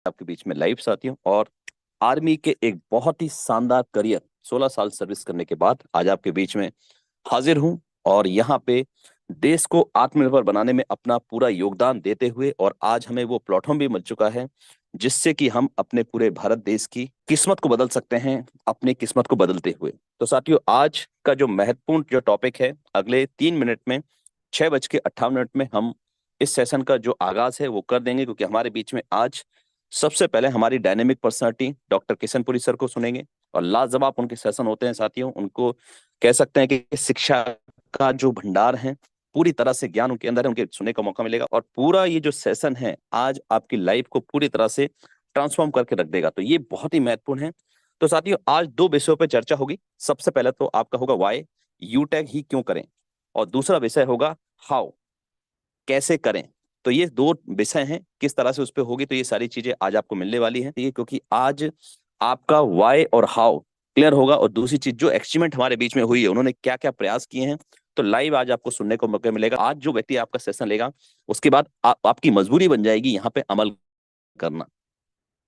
आपके बीच में लाइव साथियों। और आर्मी के एक बहुत ही शानदार करियर 16 साल सर्विस करने के बाद आज आपके बीच में हाजिर हूं। और यहाँ पे देश को आत्मनिर्भर बनाने में अपना पूरा योगदान देते हुए और आज हमें वो प्लेटफॉर्म भी मिल चुका है जिससे कि हम अपने पूरे भारत देश की किस्मत को बदल सकते हैं अपनी किस्मत को बदलते हुए। तो साथियों, आज का जो महत्वपूर्ण जो टॉपिक है, अगले 3 मिनट में 6:58 में हम इस सेशन का जो आगाज है वो कर देंगे, क्योंकि हमारे बीच में आज सबसे पहले हमारी dynamic personality doctor Kishanpuri sir को सुनेंगे। और लाजवाब उनके सेशन होते हैं साथियों, उनको कह सकते हैं कि शिक्षा का जो भंडार है, पूरी तरह से ज्ञान उनके अंदर है, उनके सुनने का मौका मिलेगा। और पूरा ये जो सेशन है आज आपकी लाइफ को पूरी तरह से ट्रांसफॉर्म करके रख देगा, तो ये बहुत ही महत्वपूर्ण है। तो साथियों, आज दो विषयों पर चर्चा होगी। सबसे पहले तो आपका होगा वाई, यू टैग ही क्यों करें, और दूसरा विषय होगा हाउ, कैसे करें। तो ये दो विषय हैं, किस तरह से उस पर होगी, तो ये सारी चीजें आज आपको मिलने वाली हैं। ठीक है, क्योंकि आज आपका वाई और हाउ क्लियर होगा। और दूसरी चीज, जो एक्सपेरिमेंट हमारे बीच में हुई है, उन्होंने क्या क्या प्रयास किए हैं, तो लाइव आज आपको सुनने को मौका मिलेगा। आज जो व्यक्ति आपका सेशन लेगा उसके बाद आपकी मजबूरी बन जाएगी यहाँ पे अमल करना।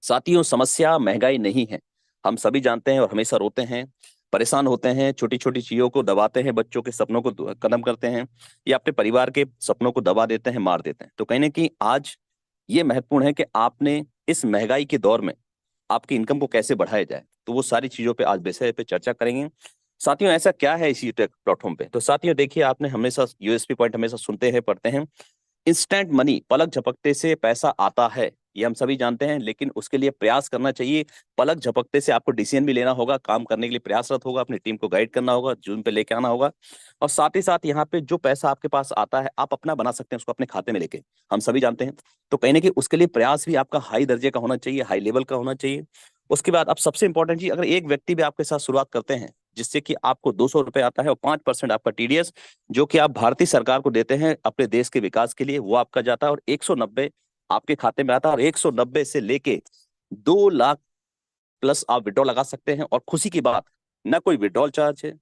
साथियों, समस्या महंगाई नहीं है, हम सभी जानते हैं और हमेशा रोते हैं, परेशान होते हैं, छोटी छोटी चीजों को दबाते हैं, बच्चों के सपनों को कदम करते हैं या अपने परिवार के सपनों को दबा देते हैं, मार देते हैं। तो कहीं ना कहीं आज ये महत्वपूर्ण है कि आपने इस महंगाई के दौर में आपकी इनकम को कैसे बढ़ाया जाए, तो वो सारी चीजों पे आज विषय पे चर्चा करेंगे। साथियों, ऐसा क्या है इसी प्लेटफॉर्म पे, तो साथियों देखिए, आपने हमेशा यूएसपी पॉइंट हमेशा सुनते हैं, पढ़ते हैं, इंस्टेंट मनी, पलक झपकते से पैसा आता है, ये हम सभी जानते हैं, लेकिन उसके लिए प्रयास करना चाहिए। पलक झपकते से आपको डिसीजन भी लेना होगा, काम करने के लिए प्रयासरत होगा, अपनी टीम को गाइड करना होगा, जून पे लेके आना होगा। और साथ ही साथ यहाँ पे जो पैसा आपके पास आता है आप अपना बना सकते हैं उसको अपने खाते में लेके, हम सभी जानते हैं। तो कहीं ना कहीं उसके लिए प्रयास भी आपका हाई दर्जे का होना चाहिए, हाई लेवल का होना चाहिए। उसके बाद अब सबसे इंपॉर्टेंट चीज, अगर एक व्यक्ति भी आपके साथ शुरुआत करते हैं जिससे कि आपको 200 रुपए आता है और 5% आपका टीडीएस जो कि आप भारतीय सरकार को देते हैं अपने देश के विकास के लिए, वो आपका जाता है और 190 आपके खाते में आता है। और 190 से लेके 2 लाख प्लस आप विड्रॉ लगा सकते हैं। और खुशी की बात, ना कोई विड्रॉल चार्ज है,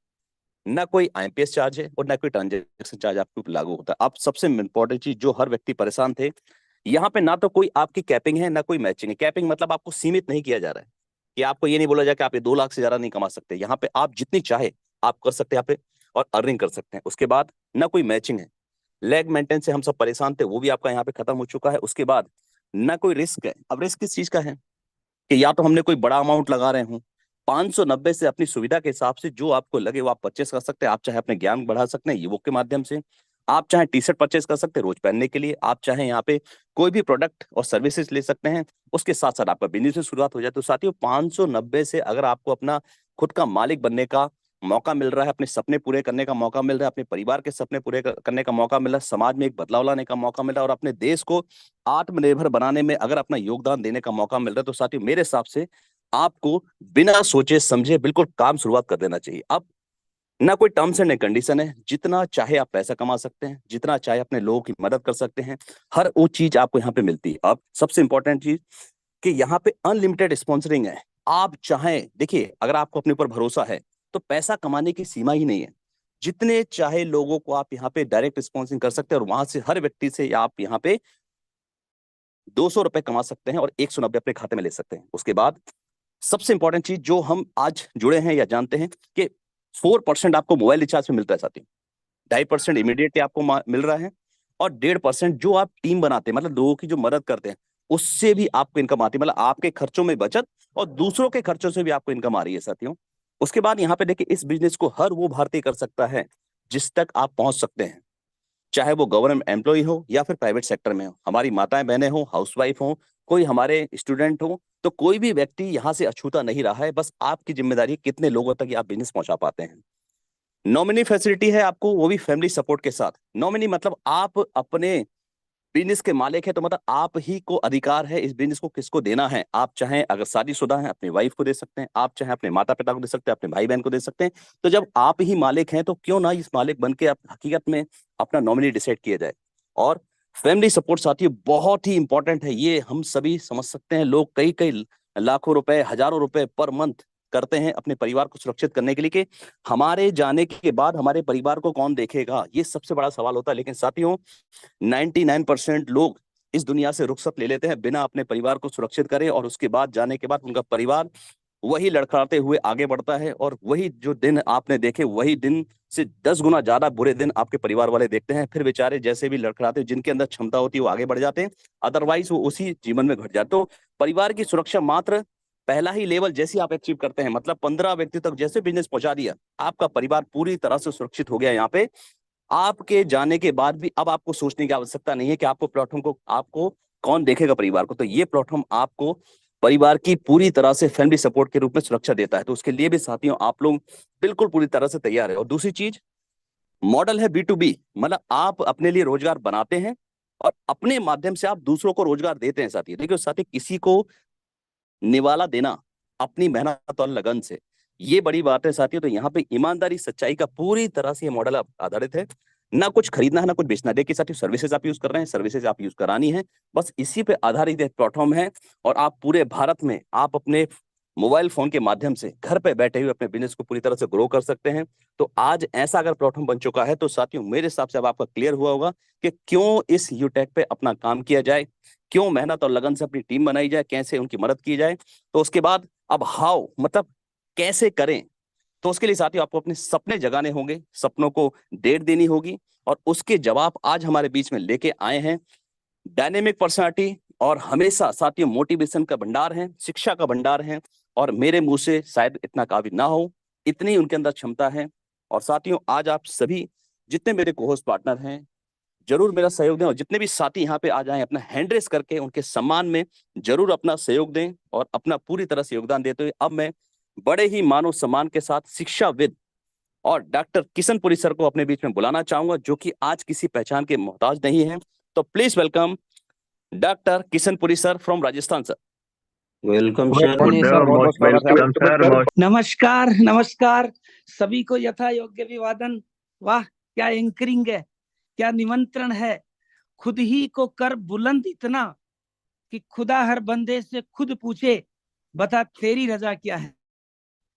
ना कोई आईएमपीएस चार्ज है, और ना कोई ट्रांजेक्शन चार्ज आपके ऊपर लागू होता है। आप सबसे इंपॉर्टेंट चीज, जो हर व्यक्ति परेशान थे, यहाँ पे ना तो कोई आपकी कैपिंग है ना कोई मैचिंग है। कैपिंग मतलब आपको सीमित नहीं किया जा रहा है, कि आपको ये नहीं बोला जाए कि आप ये 2 लाख से ज्यादा नहीं कमा सकते। यहाँ पे आप जितनी चाहे आप कर सकते हैं यहाँ पे, और अर्निंग कर सकते हैं। उसके बाद ना कोई मैचिंग है, लेग मेंटेन से हम सब परेशान थे, वो भी आपका यहाँ पे खत्म हो चुका है। उसके बाद ना कोई रिस्क है। अब रिस्क किस चीज का है, कि या तो हमने कोई बड़ा अमाउंट लगा रहे हूँ, 590 से अपनी सुविधा के हिसाब से जो आपको लगे वो आप परचेस कर सकते हैं। आप चाहे अपने ज्ञान बढ़ा सकते हैं ईबुक के माध्यम से, आप चाहे टी शर्ट परचेस कर सकते हैं रोज पहनने के लिए, आप चाहे यहाँ पे कोई भी प्रोडक्ट और सर्विसेज ले सकते हैं। उसके साथ साथ आपका बिजनेस से शुरुआत हो जाए। तो साथियों, 590 से अगर आपको अपना खुद का मालिक बनने का मौका मिल रहा है, अपने सपने पूरे करने का मौका मिल रहा है, अपने परिवार के सपने पूरे करने का मौका मिल रहा है, समाज में एक बदलाव लाने का मौका मिल रहा है, और अपने देश को आत्मनिर्भर बनाने में अगर अपना योगदान देने का मौका मिल रहा है, तो साथियों मेरे हिसाब से आपको बिना सोचे समझे बिल्कुल काम शुरुआत कर देना चाहिए। अब ना कोई टर्म्स एंड कंडीशन है, जितना चाहे आप पैसा कमा सकते हैं, जितना चाहे अपने लोगों की मदद कर सकते हैं, हर वो चीज आपको यहाँ पे मिलती है। अब सबसे इंपॉर्टेंट चीज, कि यहाँ पे अनलिमिटेड स्पॉन्सरिंग है। आप चाहें, देखिए, अगर आपको अपने ऊपर भरोसा है तो पैसा कमाने की सीमा ही नहीं है। जितने चाहे लोगों को आप यहाँ पे डायरेक्ट स्पॉन्सरिंग कर सकते हैं, और वहां से हर व्यक्ति से आप यहाँ पे 200 रुपए कमा सकते हैं और 190 अपने खाते में ले सकते हैं। उसके बाद सबसे इंपॉर्टेंट चीज जो हम आज जुड़े हैं या जानते हैं, कि 4% आपको मोबाइल रिचार्ज में मिलता है साथी, 2.5% इमीडिएटली आपको मिल रहा है, और 1.5% जो आप टीम बनाते हैं, मतलब लोगों की जो मदद करते हैं, उससे भी आपको इनकम आती है। मतलब आपके खर्चों में बचत और दूसरों के खर्चों से भी आपको इनकम आ रही है साथियों। उसके बाद यहाँ पे देखिए, इस बिजनेस को हर वो भारतीय कर सकता है जिस तक आप पहुंच सकते हैं, चाहे वो गवर्नमेंट एम्प्लॉय हो या फिर प्राइवेट सेक्टर में हो, हमारी माताएं बहनें हो, हाउसवाइफ हो, कोई हमारे स्टूडेंट हो, तो कोई भी व्यक्ति यहाँ से अछूता नहीं रहा है। बस आपकी जिम्मेदारी है कितने लोगों तक ये आप बिजनेस पहुंचा पाते हैं। नॉमिनी फैसिलिटी है आपको, वो भी फैमिली सपोर्ट के साथ। नॉमिनी मतलब आप अपने बिजनेस के मालिक है, तो मतलब आप ही को अधिकार है इस बिजनेस को किसको देना है। आप चाहें, अगर शादीशुदा हैं, अपनी वाइफ को दे सकते हैं, आप चाहें अपने माता पिता को दे सकते हैं, अपने भाई बहन को दे सकते हैं। तो जब आप ही मालिक हैं तो क्यों ना इस मालिक बन के आप हकीकत में अपना नॉमिनी डिसाइड किया जाए। और फैमिली सपोर्ट साथियों बहुत ही इंपॉर्टेंट है, ये हम सभी समझ सकते हैं। लोग कई कई लाखों रुपए, हजारों रुपए पर मंथ करते हैं अपने परिवार को सुरक्षित करने के लिए, कि हमारे जाने के बाद हमारे परिवार को कौन देखेगा, ये सबसे बड़ा सवाल होता है। लेकिन साथियों 99% लोग इस दुनिया से रुखसत ले लेते हैं बिना अपने परिवार को सुरक्षित करे, और उसके बाद जाने के बाद उनका परिवार वही लड़खड़ाते हुए आगे बढ़ता है, और वही जो दिन आपने देखे वही दिन से 10 गुना ज्यादा बुरे दिन आपके परिवार वाले देखते हैं। फिर बेचारे जैसे भी लड़खड़ाते, जिनके अंदर क्षमता होती है वो आगे बढ़ जाते हैं, अदरवाइज वो उसी जीवन में घट जाते। तो परिवार की सुरक्षा मात्र पहला ही लेवल जैसे आप अचीव करते हैं, मतलब 15 व्यक्ति तक जैसे बिजनेस पहुंचा दिया, आपका परिवार पूरी तरह से सुरक्षित हो गया। यहाँ पे आपके जाने के बाद भी अब आपको सोचने की आवश्यकता नहीं है कि आपको प्लेटफॉर्म को, आपको कौन देखेगा परिवार को। तो ये प्लेटफॉर्म आपको परिवार की पूरी तरह से फैमिली सपोर्ट के रूप में सुरक्षा देता है। तो उसके लिए भी साथियों आप लोग बिल्कुल पूरी तरह से तैयार है। और दूसरी चीज, मॉडल है B2B, मतलब आप अपने लिए रोजगार बनाते हैं और अपने माध्यम से आप दूसरों को रोजगार देते हैं। साथी देखिए, साथी किसी को निवाला देना अपनी मेहनत और लगन से, ये बड़ी बात है साथियों। तो यहाँ पे ईमानदारी सच्चाई का पूरी तरह से ये मॉडल आधारित है। ना कुछ खरीदना है ना कुछ बेचना। देखिए साथियों, सर्विसेज आप यूज कर रहे हैं, सर्विसेज आप यूज करानी है, बस इसी पे आधारित एक प्लेटफॉर्म है। और आप पूरे भारत में आप अपने मोबाइल फोन के माध्यम से घर पे बैठे हुए अपने बिजनेस को पूरी तरह से ग्रो कर सकते हैं। तो आज ऐसा अगर प्लेटफॉर्म बन चुका है तो साथियों मेरे हिसाब से अब आपका क्लियर हुआ होगा कि क्यों इस यूटेक पे अपना काम किया जाए, क्यों मेहनत और लगन से अपनी टीम बनाई जाए, कैसे उनकी मदद की जाए। तो उसके बाद अब हाउ, मतलब कैसे करें, तो उसके लिए साथियों आपको अपने सपने जगाने होंगे, सपनों को डेट देनी होगी, और उसके जवाब आज हमारे बीच में लेके आए हैं डायनेमिक पर्सनालिटी, और हमेशा साथियों मोटिवेशन का भंडार है, शिक्षा का भंडार है, और मेरे मुंह से शायद इतना काबिल ना हो, इतनी उनके अंदर क्षमता है। और साथियों आज आप सभी जितने मेरे कोहोस्ट पार्टनर हैं जरूर मेरा सहयोग दें, और जितने भी साथी यहाँ पे आ जाएं अपना हैंड रेस करके उनके सम्मान में जरूर अपना सहयोग दें और अपना पूरी तरह से योगदान देते हुए अब मैं बड़े ही मानव सम्मान के साथ शिक्षाविद और डॉक्टर किशनपुरी सर को अपने बीच में बुलाना चाहूंगा, जो कि आज किसी पहचान के मोहताज नहीं है। तो please welcome doctor Kishanpuri sir from Rajasthan sir. Welcome sir sir. बहुत बहुत स्वागत है आपका। नमस्कार नमस्कार सभी को यथा योग्य अभिवादन। वाह क्या एंकरिंग है, क्या निमंत्रण है। खुद ही को कर बुलंद इतना कि खुदा हर बंदे से खुद पूछे बता तेरी रजा क्या है।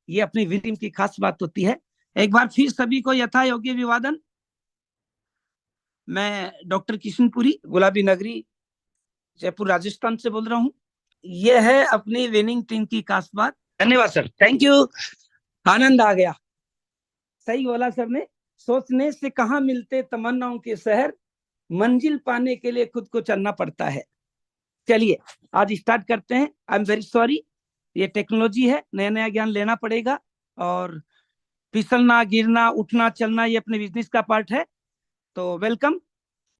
ये अपनी विलिम की खास बात होती है। एक बार फिर सभी को यथा योग्य अभिवादन। मैं डॉक्टर किशनपुरी, गुलाबी नगरी, जयपुर, राजस्थान से बोल रहा हूँ। ये है अपनी विनिंग टीम की खास बात। धन्यवाद सर, थैंक यू। आनंद आ गया, सही बोला सर ने। सोचने से कहाँ मिलते तमन्नाओं के शहर, मंजिल पाने के लिए खुद को चलना पड़ता है। चलिए आज स्टार्ट करते हैं। आई एम वेरी सॉरी, ये टेक्नोलॉजी है, नया नया ज्ञान लेना पड़ेगा, और फिसलना गिरना उठना चलना ये अपने बिजनेस का पार्ट है। तो वेलकम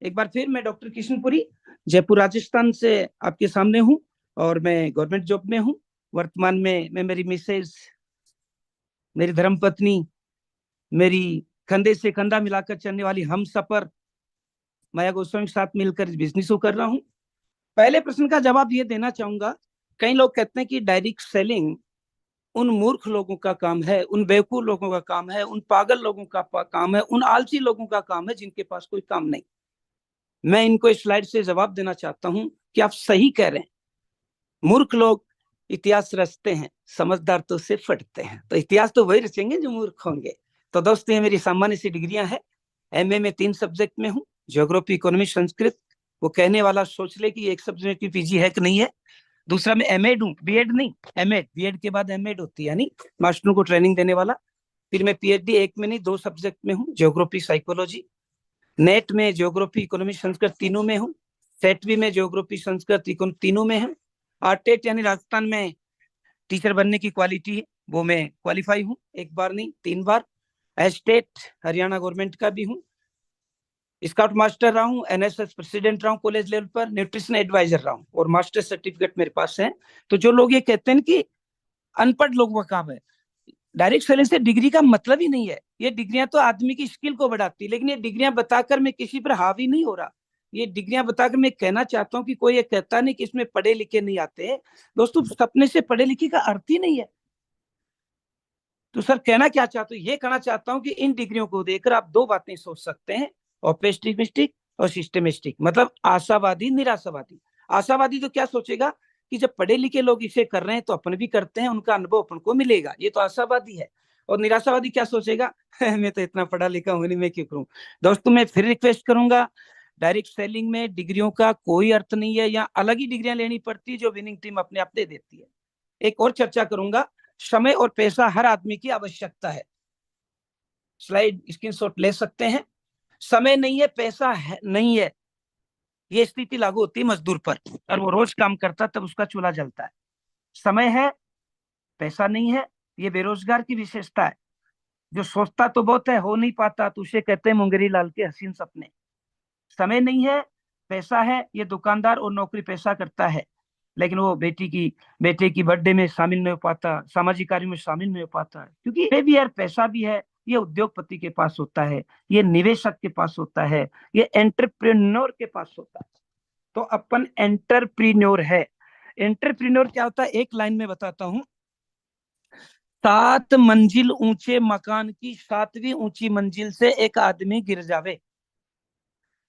एक बार फिर। मैं डॉक्टर किशनपुरी, जयपुर राजस्थान से आपके सामने हूँ, और मैं गवर्नमेंट जॉब में हूँ वर्तमान में। मैं, मेरी मिसेज, मेरी धर्मपत्नी, मेरी कंधे से कंधा मिलाकर चलने वाली हम सफर माया गोस्वामी के साथ मिलकर बिजनेस को कर रहा हूँ। पहले प्रश्न का जवाब ये देना चाहूंगा, कई लोग कहते हैं कि डायरेक्ट सेलिंग उन मूर्ख लोगों का काम है, उन बेवकूफ लोगों का काम है, उन पागल लोगों का काम है, उन आलसी लोगों का काम है जिनके पास कोई काम नहीं। मैं इनको इस स्लाइड से जवाब देना चाहता हूं कि आप सही कह रहे हैं। मूर्ख लोग इतिहास रचते हैं, समझदार तो उसे फटते हैं। तो इतिहास तो वही रचेंगे जो मूर्ख होंगे। तो दोस्तों ये मेरी सामान्य सी डिग्रियां हैं। एमए में 3 सब्जेक्ट में हूँ, ज्योग्राफी, इकोनॉमी, संस्कृत। वो कहने वाला सोच ले कि एक सब्जेक्ट की पीजी है कि नहीं है। दूसरा मैं एमएड हूँ, बीएड नहीं, एमएड। बीएड के बाद एमएड होती है, यानी मास्टरों को ट्रेनिंग देने वाला। फिर मैं पीएचडी एक में नहीं 2 सब्जेक्ट में हूँ, ज्योग्राफी, साइकोलॉजी। नेट में ज्योग्राफी, इकोनॉमी, संस्कृत तीनों में हूँ। सेट भी में ज्योग्राफी, संस्कृत, इकोनॉमी तीनों में है। आरटेट यानी राजस्थान में टीचर बनने की क्वालिटी है, वो मैं क्वालिफाई हूँ, 1 बार नहीं 3 बार। एस्टेट हरियाणा गवर्नमेंट का भी हूँ। स्काउट मास्टर रहा हूँ, एनएसएस प्रेसिडेंट रहा हूँ कॉलेज लेवल पर, न्यूट्रिशन एडवाइजर रहा हूँ, और मास्टर सर्टिफिकेट मेरे पास है। तो जो लोग ये कहते हैं कि अनपढ़ लोगों का काम है, डायरेक्ट सेलिंग से डिग्री का मतलब ही नहीं है। ये डिग्रियां तो आदमी की स्किल को बढ़ाती है, लेकिन ये डिग्रियां बताकर मैं किसी पर हावी नहीं हो रहा। ये डिग्रियां बताकर मैं कहना चाहता हूँ कि कोई ये कहता नहीं कि इसमें पढ़े लिखे नहीं आते। दोस्तों सपने से पढ़े लिखे का अर्थ ही नहीं है। तो सर कहना क्या चाहता हूँ, ये कहना चाहता हूँ कि इन डिग्रियों को देकर आप 2 बातें सोच सकते हैं, ऑप्टिमिस्टिक और सिस्टमिस्टिक, मतलब आशावादी, निराशावादी। आशावादी तो क्या सोचेगा कि जब पढ़े लिखे लोग इसे कर रहे हैं तो अपन भी करते हैं, उनका अनुभव अपन को मिलेगा, ये तो आशावादी है। और निराशावादी क्या सोचेगा मैं तो इतना पढ़ा लिखा हूं नहीं, मैं क्यों करूं। दोस्तों मैं फिर रिक्वेस्ट करूंगा, डायरेक्ट सेलिंग में डिग्रियों का कोई अर्थ नहीं है, या अलग ही डिग्रियां लेनी पड़ती है जो विनिंग टीम अपने आप दे देती है। एक और चर्चा करूंगा, समय और पैसा हर आदमी की आवश्यकता है। स्लाइड स्क्रीनशॉट ले सकते हैं। समय नहीं है, पैसा है नहीं है, ये स्थिति लागू होती है मजदूर पर, और वो रोज काम करता तब उसका चूल्हा जलता है। समय है, पैसा नहीं है, ये बेरोजगार की विशेषता है। जो सोचता तो बहुत है, हो नहीं पाता, तो उसे कहते हैं मुंगेरी लाल के हसीन सपने। समय नहीं है, पैसा है, ये दुकानदार और नौकरी पैसा करता है, लेकिन वो बेटे की बर्थडे में शामिल नहीं हो पाता, सामाजिक कार्यों में शामिल नहीं हो पाता है, क्योंकि ये भी यार पैसा भी है, ये उद्योगपति के पास होता है, ये निवेशक के पास होता है, ये एंटरप्रेन्योर के पास होता है। तो अपन एंटरप्रेन्योर है। एंटरप्रेन्योर क्या होता है, एक लाइन में बताता हूं। 7 मंजिल ऊंचे मकान की 7वीं ऊंची मंजिल से एक आदमी गिर जावे।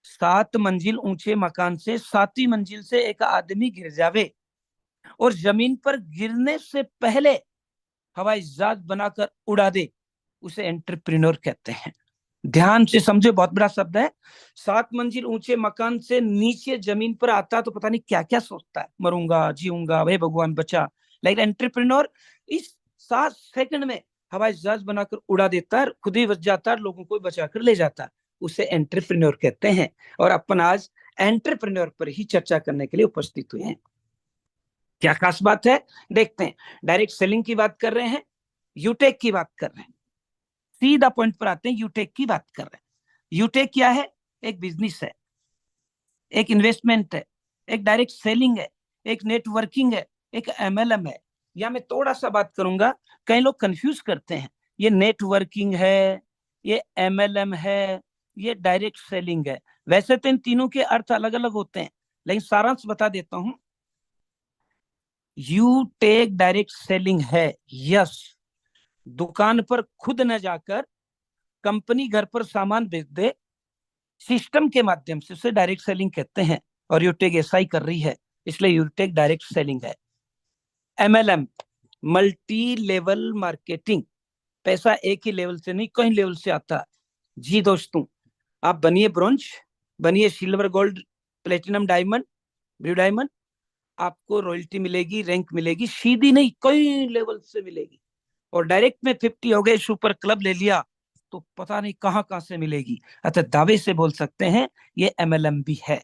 7 मंजिल ऊंचे मकान से 7वीं मंजिल से एक आदमी गिर जावे, और जमीन पर गिरने से पहले हवाई जहाज बनाकर उड़ा दे, उसे एंटरप्रेन्योर कहते हैं। ध्यान से समझे, बहुत बड़ा शब्द है। 7 मंजिल ऊंचे मकान से नीचे जमीन पर आता तो पता नहीं क्या क्या सोचता है, मरूंगा, जीऊंगा, हे भगवान बचा। लेकिन एंटरप्रेन्योर इस 7 सेकंड में हवाई जहाज बनाकर उड़ा देता है, खुद ही बच जाता है, लोगों को बचाकर ले जाता है, उसे एंटरप्रेन्योर कहते हैं। और अपन आज एंटरप्रेन्योर पर ही चर्चा करने के लिए उपस्थित हुए हैं। क्या खास बात है, देखते हैं। डायरेक्ट सेलिंग की बात कर रहे हैं, यूटेक की बात कर रहे हैं, सीधा पॉइंट पर आते हैं, यूटेक की बात कर रहे हैं। यूटेक क्या है, एक बिजनेस है, एक इन्वेस्टमेंट है, एक डायरेक्ट सेलिंग है, एक नेटवर्किंग है, एक एमएलएम है। या मैं थोड़ा सा बात करूंगा, कई लोग कंफ्यूज करते हैं, ये नेटवर्किंग है, ये एमएलएम है, ये डायरेक्ट सेलिंग है। वैसे तो इन तीनों के अर्थ अलग अलग होते हैं, लेकिन सारांश बता देता हूं। यूटेक डायरेक्ट सेलिंग है, यस। दुकान पर खुद न जाकर कंपनी घर पर सामान बेच दे, सिस्टम के माध्यम से, उसे डायरेक्ट सेलिंग कहते हैं, और यूटेक ऐसा ही कर रही है, इसलिए यूटेक डायरेक्ट सेलिंग है। एमएलएम, मल्टी लेवल मार्केटिंग, पैसा एक ही लेवल से नहीं, कई लेवल से आता है। जी दोस्तों, आप बनिए ब्रोंज, बनिए silver, gold, platinum, diamond, blue diamond, आपको रॉयल्टी मिलेगी, रैंक मिलेगी, सीधी नहीं, कई लेवल से मिलेगी। और डायरेक्ट में 50 हो गए, सुपर क्लब ले लिया, तो पता नहीं कहां कहां से मिलेगी। अच्छा, दावे से बोल सकते हैं ये एमएलएम भी है।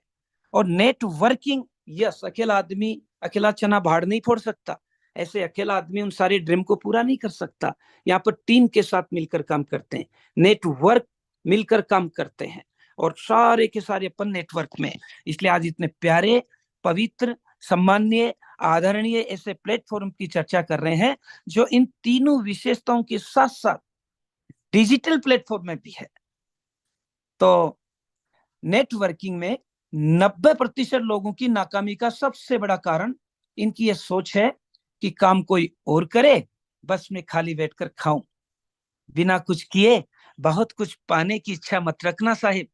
और नेटवर्किंग, यस, अकेला आदमी अकेला चना भाड़ नहीं फोड़ सकता, ऐसे अकेला आदमी उन सारे ड्रीम को पूरा नहीं कर सकता। यहाँ पर टीम के साथ मिलकर काम करते हैं, नेटवर्क मिलकर काम करते हैं, और सारे के सारे अपन नेटवर्क में। इसलिए आज इतने प्यारे, पवित्र, सम्माननीय, आदरणीय ऐसे प्लेटफॉर्म की चर्चा कर रहे हैं जो इन तीनों विशेषताओं के साथ साथ डिजिटल प्लेटफॉर्म में भी है। तो नेटवर्किंग में 90% लोगों की नाकामी का सबसे बड़ा कारण इनकी यह सोच है कि काम कोई और करे, बस मैं खाली बैठकर खाऊं, बिना कुछ किए बहुत कुछ पाने की इच्छा मत रखना साहिब,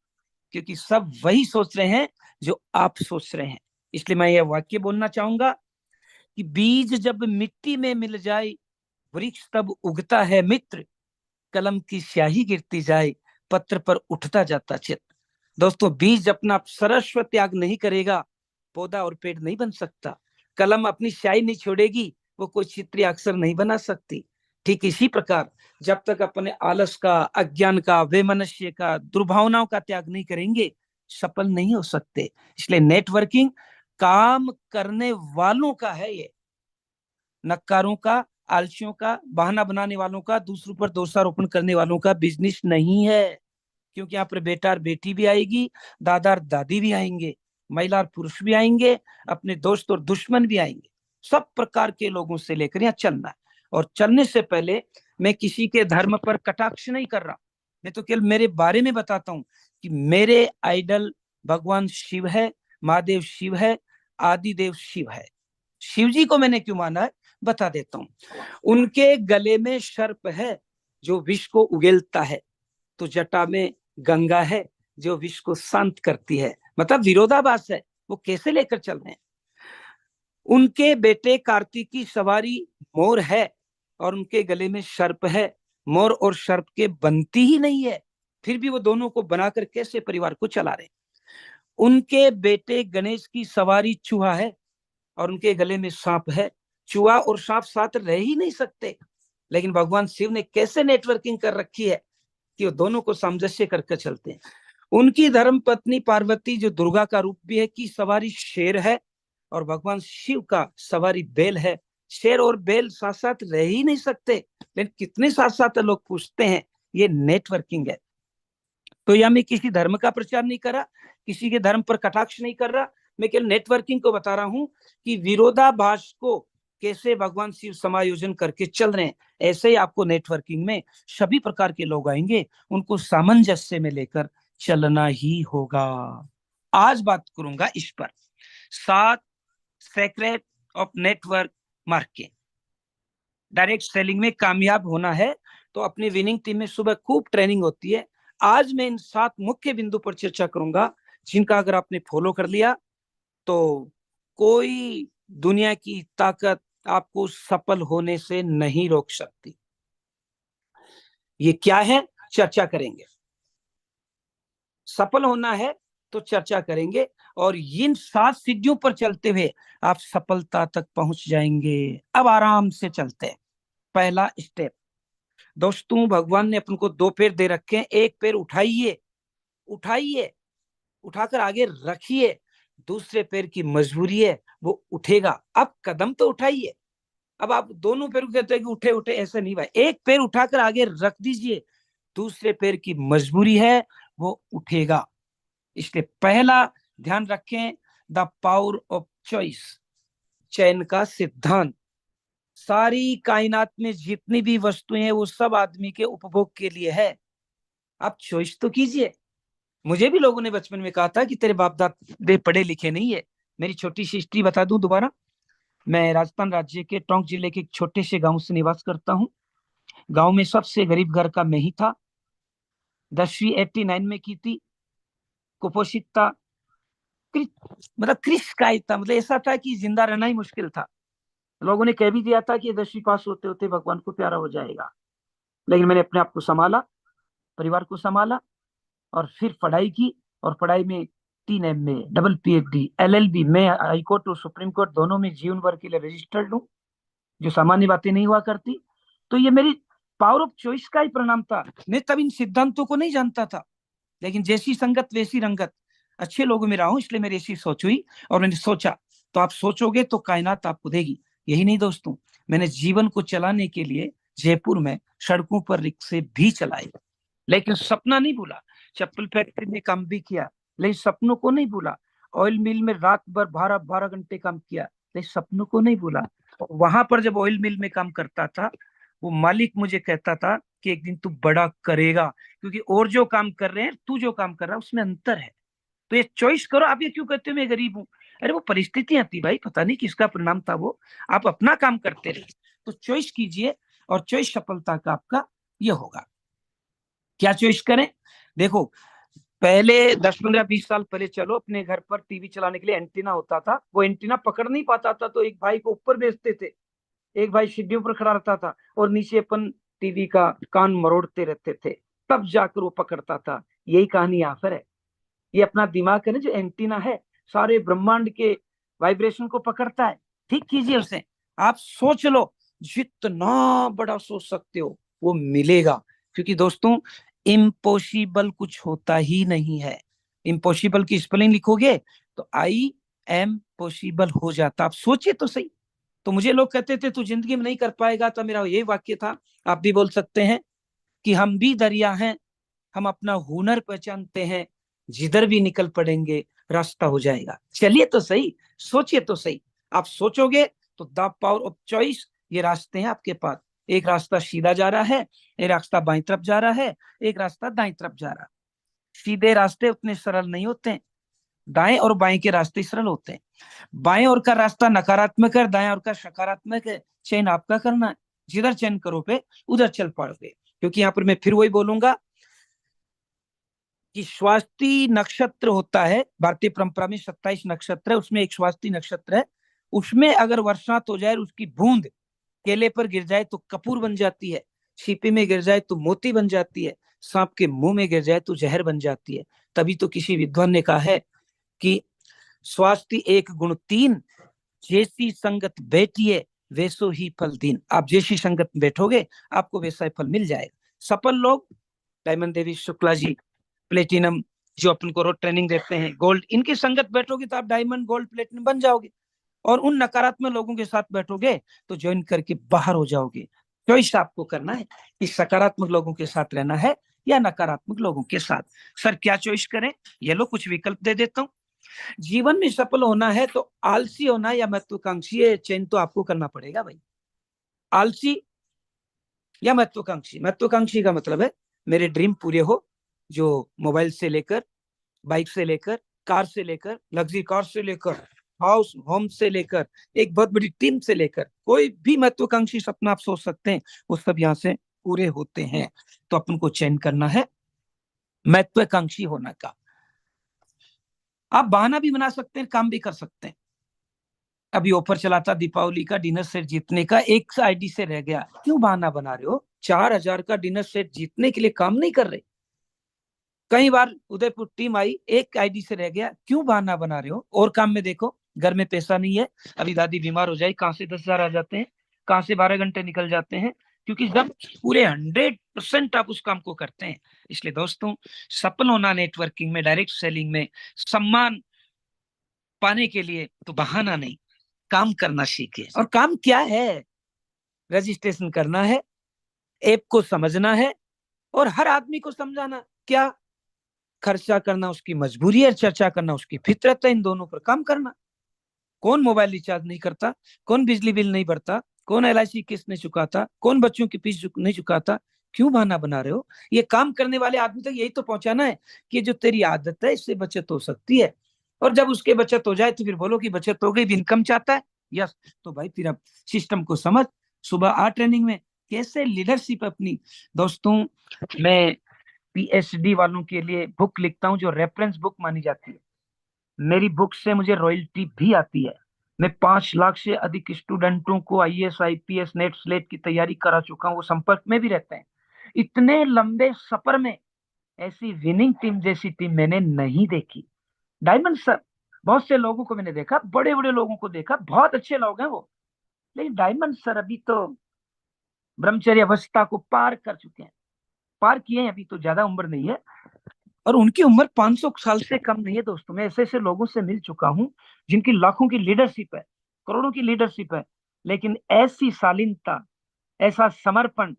क्योंकि सब वही सोच रहे हैं जो आप सोच रहे हैं। इसलिए मैं यह वाक्य बोलना चाहूंगा कि बीज जब मिट्टी में मिल जाए, वृक्ष तब उगता है मित्र, कलम की स्याही गिरती जाए, पत्र पर उठता जाता चित्र। दोस्तों, बीज अपना सर्वस्व त्याग नहीं करेगा, पौधा और पेड़ नहीं बन सकता। कलम अपनी स्याही नहीं छोड़ेगी, वो कोई चित्र या अक्षर नहीं बना सकती। ठीक इसी प्रकार जब तक अपने आलस का, अज्ञान का, वैमनस्य का, दुर्भावनाओं का त्याग नहीं करेंगे, सफल नहीं हो सकते। इसलिए नेटवर्किंग काम करने वालों का है, ये नक्कारों का, आलसियों का, बहाना बनाने वालों का, दूसरों पर दोषारोपण करने वालों का बिजनेस नहीं है। क्योंकि यहाँ पर बेटा और बेटी भी आएगी, दादा और दादी भी आएंगे, महिला और पुरुष भी आएंगे, अपने दोस्त और दुश्मन भी आएंगे, सब प्रकार के लोगों से लेकर यहाँ चलना है। और चलने से पहले मैं किसी के धर्म पर कटाक्ष नहीं कर रहा, मैं तो केवल मेरे बारे में बताता हूँ कि मेरे आइडल भगवान शिव है, महादेव शिव है, आदिदेव शिव है। शिव जी को मैंने क्यों माना है बता देता हूँ। उनके गले में सर्प है जो विष को उगेलता है, तो जटा में गंगा है जो विष को शांत करती है। मतलब विरोधाभास है, वो कैसे लेकर चल रहे हैं। उनके बेटे कार्तिक की सवारी मोर है और उनके गले में सर्प है, मोर और सर्प के बनती ही नहीं है, फिर भी वो दोनों को बनाकर कैसे परिवार को चला रहे। उनके बेटे गणेश की सवारी चूहा है और उनके गले में सांप है। चूहा और सांप साथ रह ही नहीं सकते, लेकिन भगवान शिव ने कैसे नेटवर्किंग कर रखी है कि वो दोनों को सामंजस्य करके चलते हैं। उनकी धर्म पत्नी पार्वती, जो दुर्गा का रूप भी है, की सवारी शेर है और भगवान शिव का सवारी बैल है। शेर और बैल साथ साथ रह ही नहीं सकते, लेकिन कितने साथ साथ लोग पूछते हैं। ये नेटवर्किंग है। तो यह मैं किसी धर्म का प्रचार नहीं कर रहा, किसी के धर्म पर कटाक्ष नहीं कर रहा, मैं केवल नेटवर्किंग को बता रहा हूं कि विरोधाभास को कैसे भगवान शिव समायोजन करके चल रहे हैं। ऐसे ही आपको नेटवर्किंग में सभी प्रकार के लोग आएंगे, उनको सामंजस्य में लेकर चलना ही होगा। आज बात करूंगा इस पर, 7 secret of network marketing. Direct selling में कामयाब होना है तो अपनी विनिंग टीम में सुबह खूब ट्रेनिंग होती है। आज मैं इन 7 मुख्य बिंदु पर चर्चा करूंगा, जिनका अगर आपने फॉलो कर लिया तो कोई दुनिया की ताकत आपको सफल होने से नहीं रोक सकती। ये क्या है, चर्चा करेंगे। सफल होना है तो चर्चा करेंगे, और इन 7 सीढ़ियों पर चलते हुए आप सफलता तक पहुंच जाएंगे। अब आराम से चलते हैं। पहला स्टेप, दोस्तों भगवान ने अपन को 2 पैर दे रखे हैं। एक पैर उठाइए, उठाइए, उठाकर आगे रखिए। दूसरे पैर की मजबूरी है, वो उठेगा। अब कदम तो उठाइए। अब आप दोनों पैर को कहते हैं कि उठे उठे, ऐसे नहीं भाई। एक पैर उठाकर आगे रख दीजिए, दूसरे पैर की मजबूरी है, वो उठेगा। इसलिए पहला ध्यान रखें, द पावर ऑफ चॉइस, चयन का सिद्धांत। सारी कायनात में जितनी भी वस्तुएं हैं वो सब आदमी के उपभोग के लिए है। आप चॉइस तो कीजिए। मुझे भी लोगों ने बचपन में कहा था कि तेरे बाप दादे पढ़े लिखे नहीं है। मेरी छोटी सी हिस्ट्री बता दूं दोबारा। मैं राजस्थान राज्य के टोंक जिले के एक छोटे से गांव से निवास करता हूं। गांव में सबसे गरीब घर का मैं ही था। 10वीं 89 में की थी। कुपोषित था, मतलब क्रिश का था, मतलब ऐसा था कि जिंदा रहना ही मुश्किल था। लोगों ने कह भी दिया था कि 10वीं पास होते होते भगवान को प्यारा हो जाएगा। लेकिन मैंने अपने आप को संभाला, परिवार को संभाला, और फिर पढ़ाई की। और पढ़ाई में 3 MA, डबल PhD, LLB, मैं हाई कोर्ट और सुप्रीम कोर्ट दोनों में जीवन भर के लिए रजिस्टर्ड हूँ, जो सामान्य बातें नहीं हुआ करती। तो ये मेरी पावर ऑफ चॉइस का ही परिणाम था। मैं तब इन सिद्धांतों को नहीं जानता था, लेकिन जैसी संगत वैसी रंगत, अच्छे लोगों में रहा हूं, इसलिए मेरी ऐसी सोच हुई और मैंने सोचा। तो आप सोचोगे तो कायनात आपको देगी। यही नहीं दोस्तों, मैंने जीवन को चलाने के लिए जयपुर में सड़कों पर रिक्शे भी चलाए, लेकिन सपना नहीं भूला। चप्पल फैक्ट्री में काम भी किया, लेकिन सपनों को नहीं भूला। ऑयल मिल में रात भर 12-12 घंटे काम किया, लेकिन सपनों को नहीं भूला। वहां पर जब ऑयल मिल में काम करता था, वो मालिक मुझे कहता था कि एक दिन तू बड़ा करेगा, क्योंकि और जो काम कर रहे हैं, तू जो काम कर रहा है उसमें अंतर है। तो ये चॉइस करो। आप ये क्यों कहते हो मैं गरीब हूं? अरे वो परिस्थितियां थी भाई, पता नहीं किसका परिणाम था वो। आप अपना काम करते रहिए। तो चॉइस कीजिए, और चॉइस सफलता का आपका ये होगा। क्या चॉइस करें? देखो, पहले 10-15-20 साल पहले चलो, अपने घर पर टीवी चलाने के लिए एंटीना होता था। वो एंटीना पकड़ नहीं पाता था, तो एक भाई को ऊपर भेजते थे, एक भाई सीढ़ियों पर खड़ा रहता था, और नीचे अपन टीवी का कान मरोड़ते रहते थे, तब जाकर वो पकड़ता था। यही कहानी यहाँ पर है। ये अपना दिमाग है ना, जो एंटीना है, सारे ब्रह्मांड के वाइब्रेशन को पकड़ता है। ठीक कीजिए उसे। आप सोच लो, जितना बड़ा सोच सकते हो वो मिलेगा। क्योंकि दोस्तों, इम्पॉसिबल कुछ होता ही नहीं है। इम्पॉसिबल की स्पेलिंग लिखोगे तो IM पॉसिबल हो जाता। आप सोचिए तो सही। तो मुझे लोग कहते थे तू जिंदगी में नहीं कर पाएगा, तो मेरा यही वाक्य था। आप भी बोल सकते हैं कि हम भी दरिया हैं, हम अपना हुनर पहचानते हैं, जिधर भी निकल पड़ेंगे रास्ता हो जाएगा। चलिए तो सही, सोचिए तो सही। आप सोचोगे तो द पावर ऑफ चॉइस, ये रास्ते हैं आपके पास। एक रास्ता सीधा जा रहा है, एक रास्ता बाईं तरफ जा रहा है, एक रास्ता दाईं तरफ जा रहा है। सीधे रास्ते उतने सरल नहीं होते हैं, दाएं और बाएं के रास्ते सरल होते हैं। बाएं ओर का रास्ता नकारात्मक है, दाएं ओर का सकारात्मक है। चयन आपका करना है, जिधर चयन करो पे उधर चल पड़ोगे। क्योंकि यहाँ पर मैं फिर वही बोलूंगा कि स्वास्थी नक्षत्र होता है। भारतीय परंपरा में 27 नक्षत्र है, उसमें एक स्वास्थी नक्षत्र है। उसमें अगर वर्षात हो जाए, उसकी बूंद केले पर गिर जाए तो कपूर बन जाती है, सीपी में गिर जाए तो मोती बन जाती है, सांप के मुंह में गिर जाए तो जहर बन जाती है। तभी तो किसी विद्वान ने कहा है कि स्वास्थ्य एक गुण तीन, जैसी संगत बैठिए वैसो ही फल दीन। आप जैसी संगत में बैठोगे आपको वैसा ही फल मिल जाएगा। सफल लोग, डायमंड देवी शुक्ला जी, प्लेटिनम जो अपन को रोज ट्रेनिंग देते हैं, गोल्ड, इनकी संगत बैठोगे तो आप डायमंड गोल्ड प्लेटिनम बन जाओगे। और उन नकारात्मक लोगों के साथ बैठोगे तो ज्वाइन करके बाहर हो जाओगे। चॉइस आपको करना है कि सकारात्मक लोगों के साथ रहना है या नकारात्मक लोगों के साथ। सर क्या चॉइस करें? ये लो कुछ विकल्प दे देता हूँ। जीवन में सफल होना है तो आलसी होना या महत्वाकांक्षी, ये चयन तो आपको करना पड़ेगा भाई। आलसी या महत्वाकांक्षी। महत्वाकांक्षी का मतलब है मेरे ड्रीम पूरे हो, जो मोबाइल से लेकर, बाइक से लेकर, कार से लेकर, लग्जरी कार से लेकर, हाउस होम से लेकर, एक बहुत बड़ी टीम से लेकर, कोई भी महत्वाकांक्षी सपना आप सोच सकते हैं वो सब यहाँ से पूरे होते हैं। तो अपन को चयन करना है महत्वाकांक्षी होने का। आप बहाना भी बना सकते हैं, काम भी कर सकते हैं। अभी ऑफर चला था दीपावली का डिनर सेट जीतने का, एक आईडी से रह गया, क्यों बहाना बना रहे हो? 4,000 का डिनर सेट जीतने के लिए काम नहीं कर रहे। कई बार उदयपुर टीम आई, एक आईडी से रह गया, क्यों बहाना बना रहे हो? और काम में देखो, घर में पैसा नहीं है, अभी दादी बीमार हो जाए, कहां से 10,000 आ जाते हैं, कहां से 12 घंटे निकल जाते हैं, क्योंकि जब पूरे 100% आप उस काम को करते हैं। इसलिए दोस्तों, सफल होना नेटवर्किंग में, डायरेक्ट सेलिंग में, सम्मान पाने के लिए तो बहाना नहीं, काम करना सीखे। और काम क्या है? रजिस्ट्रेशन करना है, ऐप को समझना है और हर आदमी को समझाना। क्या खर्चा करना उसकी मजबूरी है, चर्चा करना उसकी फितरत है, इन दोनों पर काम करना। कौन मोबाइल रिचार्ज नहीं करता, कौन बिजली बिल नहीं भरता, कौन LIC किस्त नहीं चुकाता, कौन बच्चों की फीस नहीं चुकाता? क्यों बहाना बना रहे हो? ये काम करने वाले आदमी तक यही तो पहुंचाना है कि जो तेरी आदत है इससे बचत हो सकती है। और जब उसके बचत हो जाए तो फिर बोलो कि बचत हो गई, इनकम चाहता है। यस, तो भाई फिर अब सिस्टम को समझ, सुबह आ ट्रेनिंग में कैसे लीडरशिप अपनी। दोस्तों, मैं PhD वालों के लिए बुक लिखता हूँ जो रेफरेंस बुक मानी जाती है। मेरी बुक से मुझे रॉयल्टी भी आती है। मैं 5 लाख से अधिक स्टूडेंटों को IAS IPS नेट स्लेट की तैयारी करा चुका हूँ, वो संपर्क में भी रहते हैं। इतने लंबे सफर में ऐसी विनिंग टीम जैसी टीम मैंने नहीं देखी। डायमंड सर, बहुत से लोगों को मैंने देखा, बड़े बड़े लोगों को देखा, बहुत अच्छे लोग हैं वो, लेकिन डायमंड सर अभी तो ब्रह्मचर्य अवस्था को पार कर चुके हैं, पार किए हैं, अभी तो ज्यादा उम्र नहीं है और उनकी उम्र 500 साल से कम नहीं है। दोस्तों, मैं ऐसे ऐसे लोगों से मिल चुका हूं जिनकी लाखों की लीडरशिप है, करोड़ों की लीडरशिप है, लेकिन ऐसी शालीनता, ऐसा समर्पण,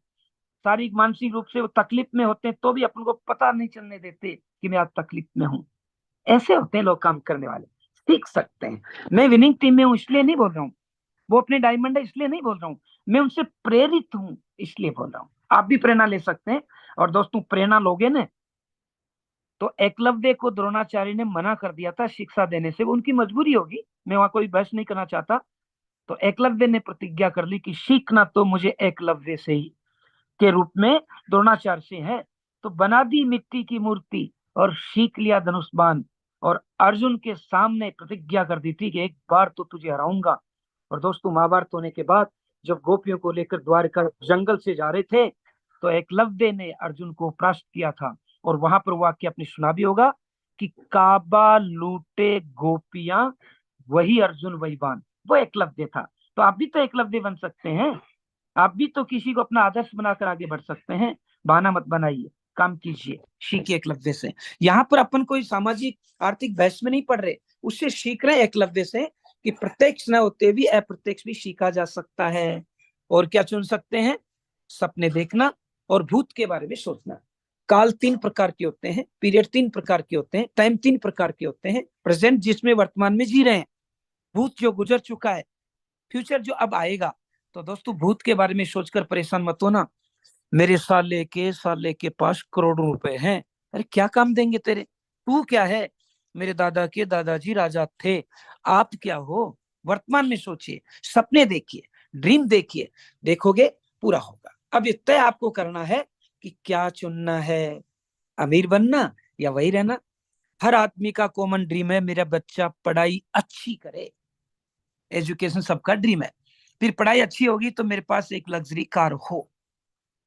शारीरिक मानसिक रूप से वो तकलीफ में होते हैं तो भी अपन को पता नहीं चलने देते कि मैं आज तकलीफ में हूं। ऐसे होते हैं लोग काम करने वाले, सीख सकते हैं। मैं विनिंग टीम में हूं इसलिए नहीं बोल रहा हूँ, वो अपने डायमंड है इसलिए नहीं बोल रहा हूँ, मैं उनसे प्रेरित हूं इसलिए बोल रहा हूँ। आप भी प्रेरणा ले सकते हैं। और दोस्तों, प्रेरणा लोगे ना तो एकलव्य को द्रोणाचार्य ने मना कर दिया था शिक्षा देने से, वो उनकी मजबूरी होगी, मैं वहां कोई बहस नहीं करना चाहता। तो एकलव्य ने प्रतिज्ञा कर ली कि सीखना तो मुझे एकलव्य से ही के रूप में द्रोणाचार्य से है। तो बना दी मिट्टी की मूर्ति और सीख लिया धनुष बाण, और अर्जुन के सामने प्रतिज्ञा कर दी थी कि एक बार तो तुझे हराऊंगा। और दोस्तों, महाभारत होने के बाद जब गोपियों को लेकर द्वारका जंगल से जा रहे थे तो एकलव्य ने अर्जुन को परास्त किया था। और वहां पर वाक्य आपने सुना भी होगा कि काबा लूटे गोपियां, वही अर्जुन वही बाण, वो एकलव्य था। तो आप भी तो एकलव्य बन सकते हैं, आप भी तो किसी को अपना आदर्श बनाकर आगे बढ़ सकते हैं। बहाना मत बनाइए, काम कीजिए, सीखिए एकलव्य से। यहाँ पर अपन कोई सामाजिक आर्थिक बहस में नहीं पढ़ रहे, उससे सीख रहे हैं एकलव्य से कि प्रत्यक्ष न होते भी अप्रत्यक्ष भी सीखा जा सकता है। और क्या चुन सकते हैं? सपने देखना और भूत के बारे में सोचना। काल 3 प्रकार के होते हैं, पीरियड 3 प्रकार के होते हैं, टाइम 3 प्रकार के होते हैं। प्रेजेंट जिसमें वर्तमान में जी रहे हैं, भूत जो गुजर चुका है, फ्यूचर जो अब आएगा। तो दोस्तों, भूत के बारे में सोचकर परेशान मत होना। मेरे साले के पास करोड़ों रुपए हैं, अरे क्या काम देंगे तेरे? तू क्या है? मेरे दादा के दादाजी राजा थे, आप क्या हो? वर्तमान में सोचिए, सपने देखिए, ड्रीम देखिए, देखोगे पूरा होगा। अब ये तय आपको करना है कि क्या चुनना है, अमीर बनना या वही रहना। हर आदमी का कॉमन ड्रीम है मेरा बच्चा पढ़ाई अच्छी करे, एजुकेशन सबका ड्रीम है। फिर पढ़ाई अच्छी होगी तो मेरे पास एक लग्जरी कार हो,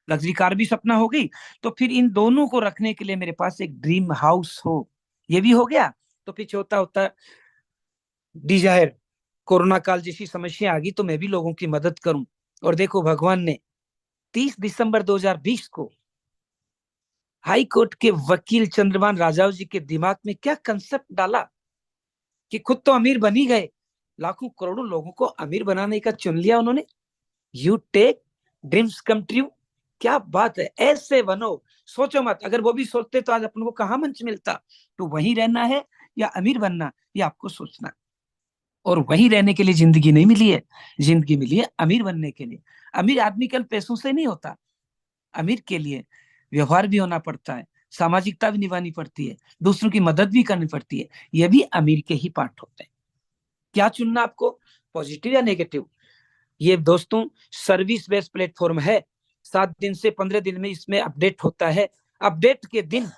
लग्जरी कार भी सपना हो गई। तो फिर इन दोनों को रखने के लिए मेरे पास एक ड्रीम हाउस हो, ये भी हो गया। तो पीछे होता होता डिजायर, कोरोना काल जैसी समस्या आ गई तो मैं भी लोगों की मदद करूं। और देखो भगवान ने 30 दिसंबर 2020 को हाई कोर्ट के वकील चंद्रभान राजाव जी के दिमाग में क्या कंसेप्ट डाला कि खुद तो अमीर बन ही गए, लाखों करोड़ों लोगों को अमीर बनाने का चुन लिया उन्होंने। You take dreams come true. क्या बात है, ऐसे बनो, सोचो मत। अगर वो भी सोचते तो आज अपन को कहाँ मंच मिलता। तो वहीं रहना है या अमीर बनना, ये आपको सोचना। और वहीं रहने के लिए जिंदगी नहीं मिली है, जिंदगी मिली है अमीर बनने के लिए। अमीर आदमी केवल पैसों से नहीं होता, अमीर के लिए व्यवहार भी होना पड़ता है, सामाजिकता भी निभानी पड़ती है, दूसरों की मदद भी करनी पड़ती है। ये भी अमीर के ही पार्ट होते हैं। क्या चुनना आपको, पॉजिटिव या नेगेटिव? ये दोस्तों सर्विस बेस्ड प्लेटफॉर्म है। 7 दिन से 15 दिन में इसमें अपडेट होता है। अपडेट के दिन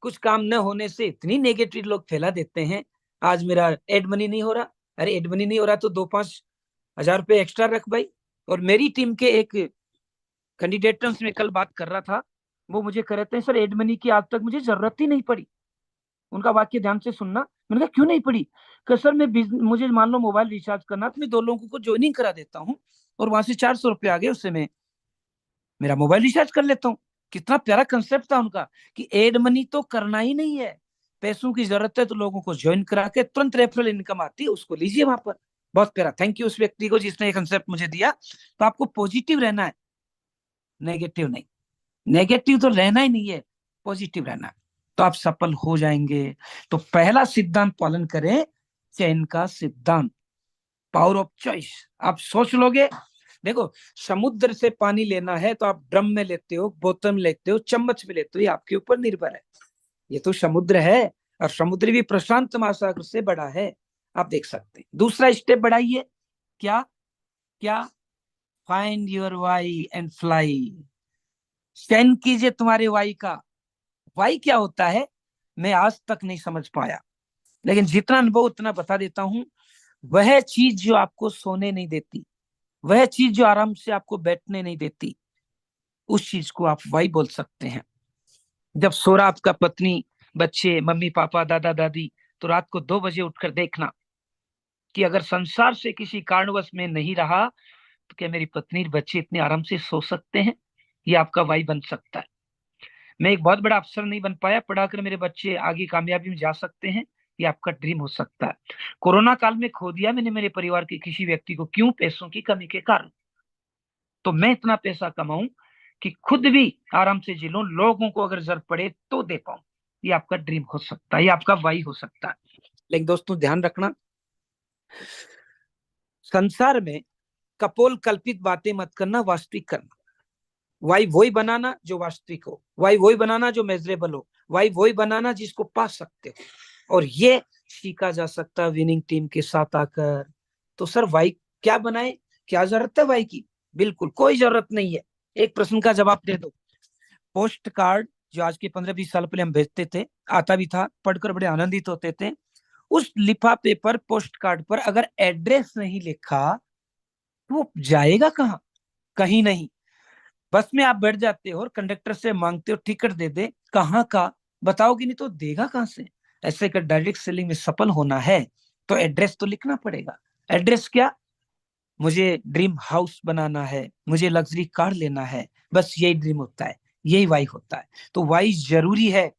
कुछ काम न होने से इतनी नेगेटिव लोग फैला देते हैं। आज मेरा एड मनी नहीं हो रहा, अरे एड मनी नहीं हो रहा तो 2-5 हजार रुपए एक्स्ट्रा रख भाई। और मेरी टीम के एक कैंडिडेट से मैं कल बात कर रहा था, वो मुझे कह रहे थे सर एड मनी की आज तक मुझे जरूरत ही नहीं पड़ी। उनका वाक्य ध्यान से सुनना। मैंने कहा क्यों नहीं पड़ी? कि सर मुझे मान लो मोबाइल रिचार्ज करना, तो मैं 2 लोगों को ज्वाइनिंग करा देता हूँ और वहां से 400 रुपए आ गए, उससे मैं मेरा मोबाइल रिचार्ज कर लेता हूँ। कितना प्यारा कंसेप्ट था उनका कि एड मनी तो करना ही नहीं है, पैसों की जरूरत है तो लोगों को ज्वाइन करा के तुरंत रेफरल इनकम आती है, उसको लीजिए वहां पर। बहुत प्यारा, थैंक यू उस व्यक्ति को जिसने ये कंसेप्ट मुझे दिया। तो आपको पॉजिटिव रहना है, नेगेटिव नहीं। नेगेटिव तो रहना ही नहीं है, पॉजिटिव रहना है, तो आप सफल हो जाएंगे। तो पहला सिद्धांत पालन करें, चयन का सिद्धांत, पावर ऑफ चॉइस। आप सोच लोगे, देखो समुद्र से पानी लेना है तो आप ड्रम में लेते हो, बोतल में लेते हो, चम्मच में लेते हो, ये आपके ऊपर निर्भर है। ये तो समुद्र है और समुद्र भी प्रशांत महासागर से बड़ा है, आप देख सकते हैं। दूसरा स्टेप बढ़ाइए, क्या क्या? Find your why and fly. चयन कीजिए तुम्हारे वाई का। वाई क्या होता है मैं आज तक नहीं समझ पाया, लेकिन जितना अनुभव उतना बता देता हूं। वह चीज जो आपको सोने नहीं देती, वह चीज जो आराम से आपको बैठने नहीं देती, उस चीज को आप वाई बोल सकते हैं। जब सो रहा आपका पत्नी, बच्चे, मम्मी पापा, दादा दादी, तो रात को 2 बजे उठकर देखना कि अगर संसार से किसी कारणवश में नहीं रहा तो क्या मेरी पत्नी बच्चे इतने आराम से सो सकते हैं? ये आपका वाई बन सकता है। मैं एक बहुत बड़ा अफसर नहीं बन पाया, पढ़ाकर मेरे बच्चे आगे कामयाबी में जा सकते हैं, ये आपका ड्रीम हो सकता है। कोरोना काल में खो दिया मैंने मेरे परिवार के किसी व्यक्ति को, क्यों? पैसों की कमी के कारण। तो मैं इतना पैसा कमाऊं कि खुद भी आराम से जी लूं, लोगों को अगर जरूरत पड़े तो दे पाऊं, ये आपका ड्रीम हो सकता है, ये आपका वाई हो सकता है। लेकिन दोस्तों ध्यान रखना, संसार में कपोल कल्पित बातें मत करना, वास्तविक करना। वाई वही बनाना जो वास्तविक हो, वाई वही बनाना जो मेजरेबल हो, वाई वही बनाना जिसको पा सकते हो। और ये सीखा जा सकता है विनिंग टीम के साथ आकर। तो सर वाई क्या बनाए, क्या जरूरत है वाई की? बिल्कुल कोई जरूरत नहीं है। एक प्रश्न का जवाब दे दो। पोस्ट कार्ड जो आज के 15-20 साल पहले हम भेजते थे, आता भी था, पढ़कर बड़े आनंदित होते थे। उस लिफाफे पर, पोस्ट कार्ड पर अगर एड्रेस नहीं लिखा तो वो जाएगा कहाँ? कहीं नहीं। बस में आप बैठ जाते हो और कंडक्टर से मांगते हो टिकट दे दे, कहाँ का बताओगे नहीं तो देगा कहाँ से? ऐसे कर डायरेक्ट सेलिंग में सफल होना है तो एड्रेस तो लिखना पड़ेगा। एड्रेस क्या? मुझे ड्रीम हाउस बनाना है, मुझे लग्जरी कार लेना है, बस यही ड्रीम होता है, यही वाई होता है। तो वाई जरूरी है।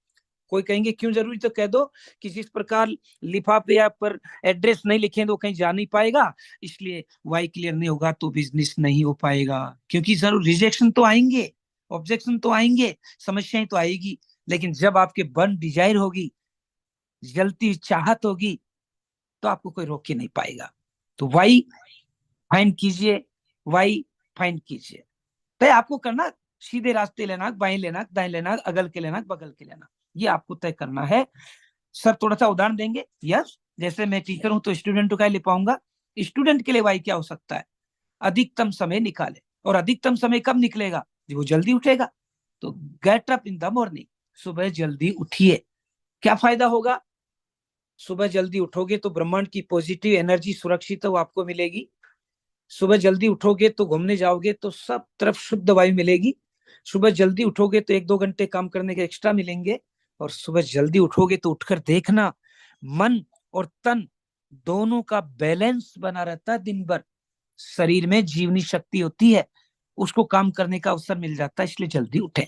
कोई कहेंगे क्यों जरूरी, तो कह दो कि जिस प्रकार लिफाफे या पर एड्रेस नहीं लिखे तो कहीं जा नहीं पाएगा, इसलिए वाई क्लियर नहीं होगा तो बिजनेस नहीं हो पाएगा। क्योंकि जरूर रिजेक्शन तो आएंगे, ऑब्जेक्शन तो आएंगे, समस्याएं तो आएगी, लेकिन जब आपके बर्न डिजायर होगी, जलती चाहत होगी, तो आपको कोई रोक ही नहीं पाएगा। तो वाई फाइंड कीजिए, वाई फाइंड कीजिए। तय आपको करना, सीधे रास्ते लेना, बाएं लेना, दाएं लेना, अगल के लेना, बगल के लेना, ये आपको तय करना है। सर थोड़ा सा उदाहरण देंगे? यस, जैसे मैं टीचर हूं तो स्टूडेंट का ले पाऊंगा। स्टूडेंट के लिए वाई क्या हो सकता है? अधिकतम समय निकाले। और अधिकतम समय कब निकलेगा? जब वो जल्दी उठेगा। तो get up in the morning, सुबह जल्दी उठिए। क्या फायदा होगा? सुबह जल्दी उठोगे तो ब्रह्मांड की पॉजिटिव एनर्जी सुरक्षित वो आपको मिलेगी। सुबह जल्दी उठोगे तो घूमने जाओगे तो सब तरफ शुद्ध वायु मिलेगी। सुबह जल्दी उठोगे तो 1-2 घंटे काम करने के एक्स्ट्रा मिलेंगे। और सुबह जल्दी उठोगे तो उठकर देखना, मन और तन दोनों का बैलेंस बना रहता है। दिन भर शरीर में जीवनी शक्ति होती है, उसको काम करने का अवसर मिल जाता है। इसलिए जल्दी उठें,